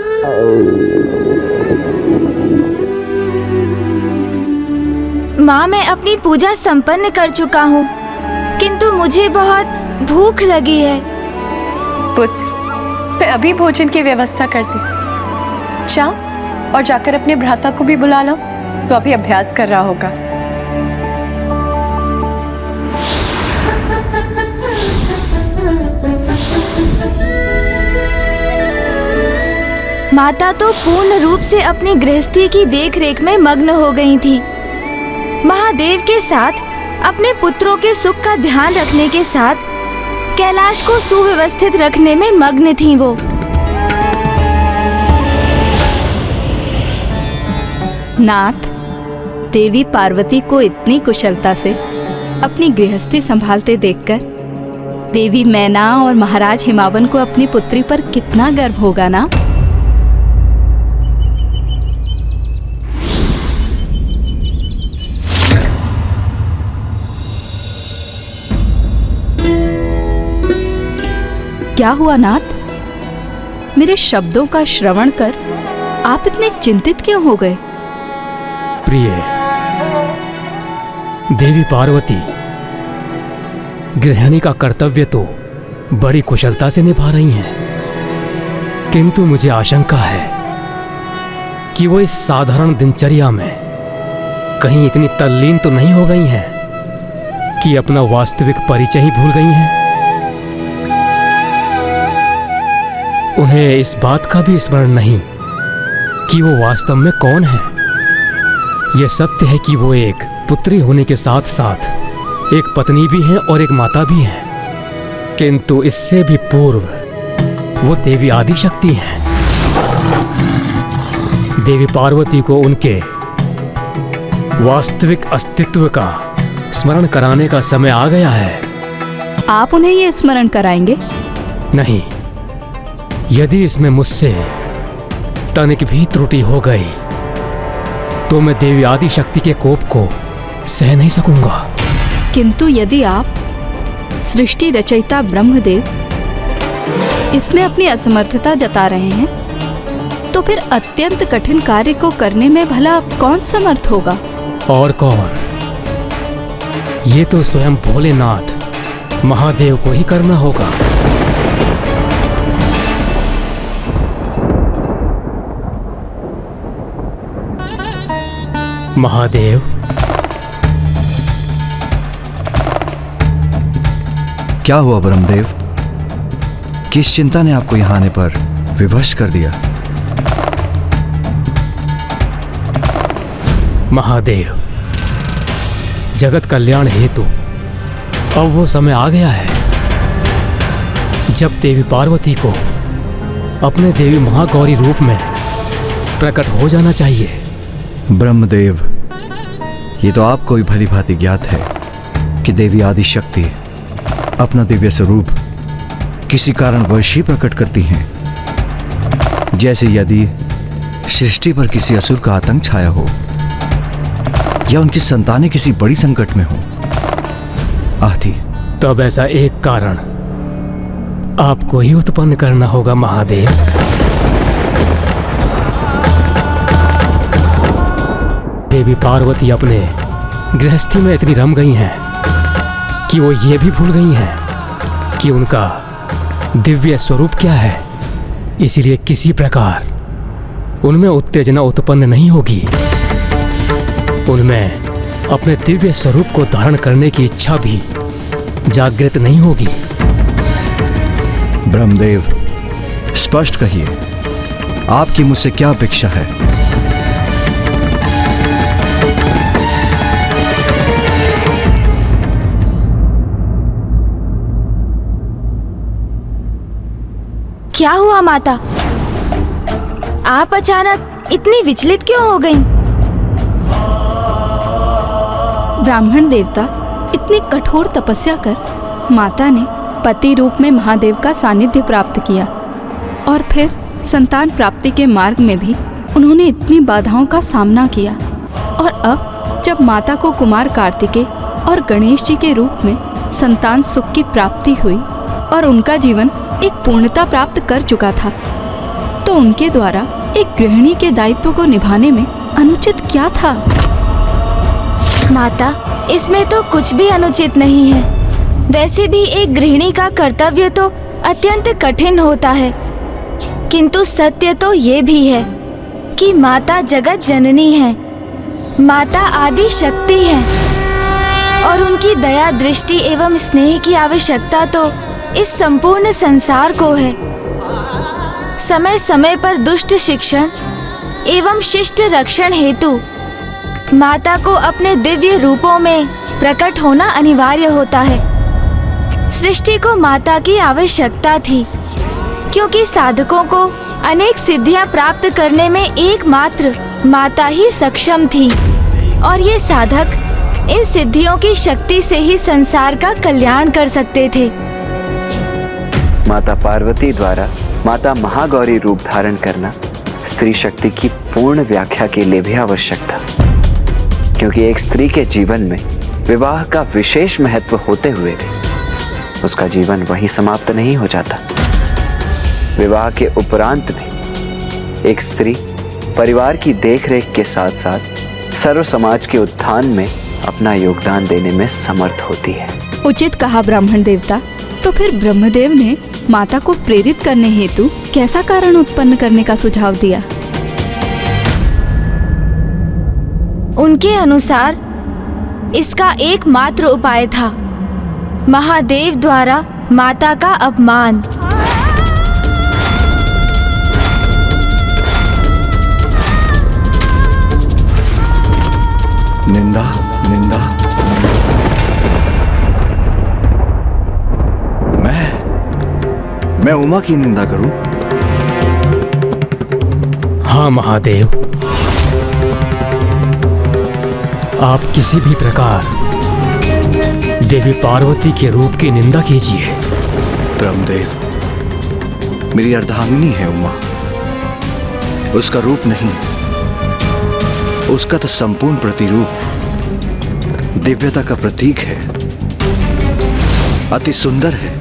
माँ, मैं अपनी पूजा संपन्न कर चुका हूँ, किंतु मुझे बहुत भूख लगी है। पुत्र, मैं अभी भोजन की व्यवस्था करती। जाओ और जाकर अपने भ्राता को भी बुला लो, तो अभी अभ्यास कर रहा होगा। माता तो पूर्ण रूप से अपनी गृहस्थी की देखरेख में मग्न हो गई थी। महादेव के साथ अपने पुत्रों के सुख का ध्यान रखने के साथ कैलाश को सुव्यवस्थित रखने में मग्न थीं वो। नाथ, देवी पार्वती को इतनी कुशलता से अपनी गृहस्थी संभालते देखकर देवी मैना और महाराज हिमावन को अपनी पुत्री पर कितना गर्व होगा ना। क्या हुआ नाथ? मेरे शब्दों का श्रवण कर आप इतने चिंतित क्यों हो गए? प्रिय देवी पार्वती, गृहिणी का कर्तव्य तो बड़ी कुशलता से निभा रही हैं, किंतु मुझे आशंका है कि वो इस साधारण दिनचर्या में कहीं इतनी तल्लीन तो नहीं हो गई हैं कि अपना वास्तविक परिचय ही भूल गई हैं। उन्हें इस बात का भी स्मरण नहीं कि वो वास्तव में कौन है। यह सत्य है कि वो एक पुत्री होने के साथ साथ एक पत्नी भी हैं और एक माता भी हैं, किंतु इससे भी पूर्व वो देवी आदिशक्ति हैं। देवी पार्वती को उनके वास्तविक अस्तित्व का स्मरण कराने का समय आ गया है। आप उन्हें ये स्मरण कराएंगे? नहीं, यदि इसमें मुझसे तनिक भी त्रुटि हो गई तो मैं देवी आदि शक्ति के कोप को सह नहीं सकूंगा। किंतु यदि आप सृष्टि रचयिता ब्रह्मदेव इसमें अपनी असमर्थता जता रहे हैं तो फिर अत्यंत कठिन कार्य को करने में भला कौन समर्थ होगा? और कौन? ये तो स्वयं भोलेनाथ महादेव को ही करना होगा। महादेव, क्या हुआ ब्रह्मदेव? किस चिंता ने आपको यहां आने पर विवश कर दिया? महादेव, जगत कल्याण हेतु अब वो समय आ गया है जब देवी पार्वती को अपने देवी महागौरी रूप में प्रकट हो जाना चाहिए। ब्रह्मदेव, ये तो आपको भी भली भांति ज्ञात है कि देवी आदि शक्ति अपना दिव्य स्वरूप किसी कारणवश ही प्रकट करती हैं। जैसे यदि सृष्टि पर किसी असुर का आतंक छाया हो या उनकी संतानें किसी बड़ी संकट में हो आदि। तब ऐसा एक कारण आपको ही उत्पन्न करना होगा महादेव। देवी पार्वती अपने गृहस्थी में इतनी रम गई हैं कि वो ये भी भूल गई हैं कि उनका दिव्य स्वरूप क्या है। इसीलिए किसी प्रकार उनमें उत्तेजना उत्पन्न नहीं होगी। उनमें अपने दिव्य स्वरूप को धारण करने की इच्छा भी जागृत नहीं होगी। ब्रह्मदेव, स्पष्ट कहिए, आपकी मुझसे क्या अपेक्षा है? क्या हुआ माता? आप अचानक इतनी विचलित क्यों हो गईं? ब्राह्मण देवता, इतनी कठोर तपस्या कर माता ने पति रूप में महादेव का सानिध्य प्राप्त किया और फिर संतान प्राप्ति के मार्ग में भी उन्होंने इतनी बाधाओं का सामना किया। और अब जब माता को कुमार कार्तिकेय और गणेश जी के रूप में संतान सुख की प्राप्ति हुई और उनका जीवन एक पूर्णता प्राप्त कर चुका था, तो उनके द्वारा एक गृहिणी के दायित्व को निभाने में अनुचित क्या था? माता, इसमें तो कुछ भी अनुचित नहीं है। वैसे भी एक गृहिणी का कर्तव्य तो अत्यंत कठिन होता है, किंतु सत्य तो ये भी है कि माता जगत जननी है, माता आदि शक्ति है और उनकी दया दृष्टि एवं स्नेह की आवश्यकता तो इस संपूर्ण संसार को है। समय समय पर दुष्ट शिक्षण एवं शिष्ट रक्षण हेतु माता को अपने दिव्य रूपों में प्रकट होना अनिवार्य होता है। सृष्टि को माता की आवश्यकता थी, क्योंकि साधकों को अनेक सिद्धियां प्राप्त करने में एकमात्र माता ही सक्षम थी और ये साधक इन सिद्धियों की शक्ति से ही संसार का कल्याण कर सकते थे। माता पार्वती द्वारा माता महागौरी रूप धारण करना स्त्री शक्ति की पूर्ण व्याख्या के लिए भी आवश्यक था, क्योंकि एक स्त्री के जीवन में विवाह का विशेष महत्व होते हुए भी उसका जीवन वहीं समाप्त नहीं हो जाता। विवाह के उपरांत भी एक स्त्री परिवार की देखरेख के साथ साथ सर्व समाज के उत्थान में अपना योगदान देने में समर्थ होती है। उचित कहा ब्राह्मण देवता। तो फिर ब्रह्मदेव ने माता को प्रेरित करने हेतु कैसा कारण उत्पन्न करने का सुझाव दिया? उनके अनुसार इसका एकमात्र उपाय था महादेव द्वारा माता का अपमान। निंदा, निंदा। मैं उमा की निंदा करूं? हाँ महादेव, आप किसी भी प्रकार देवी पार्वती के रूप की निंदा कीजिए। ब्रह्मदेव, मेरी अर्धांगिनी है उमा, उसका रूप नहीं, उसका तो संपूर्ण प्रतिरूप दिव्यता का प्रतीक है, अति सुंदर है,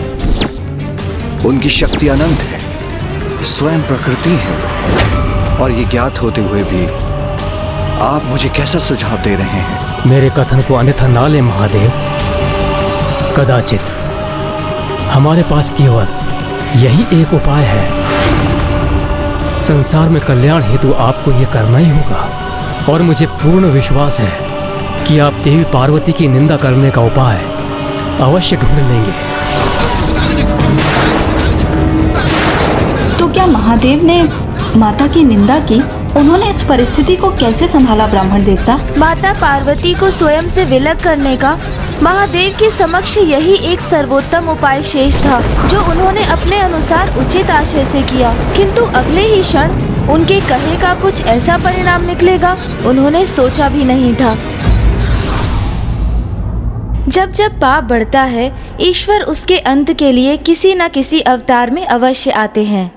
उनकी शक्ति अनंत है, स्वयं प्रकृति है। और ये ज्ञात होते हुए भी आप मुझे कैसा सुझाव दे रहे हैं? मेरे कथन को अन्यथा ना ले महादेव। कदाचित हमारे पास केवल यही एक उपाय है। संसार में कल्याण हेतु आपको ये करना ही होगा, और मुझे पूर्ण विश्वास है कि आप देवी पार्वती की निंदा करने का उपाय अवश्य ढूंढ लेंगे। तो क्या महादेव ने माता की निंदा की? उन्होंने इस परिस्थिति को कैसे संभाला ब्राह्मण देवता? माता पार्वती को स्वयं से विलग करने का महादेव के समक्ष यही एक सर्वोत्तम उपाय शेष था, जो उन्होंने अपने अनुसार उचित आशय से किया। किंतु अगले ही क्षण उनके कहे का कुछ ऐसा परिणाम निकलेगा, उन्होंने सोचा भी नहीं था। जब जब पाप बढ़ता है, ईश्वर उसके अंत के लिए किसी न किसी अवतार में अवश्य आते हैं।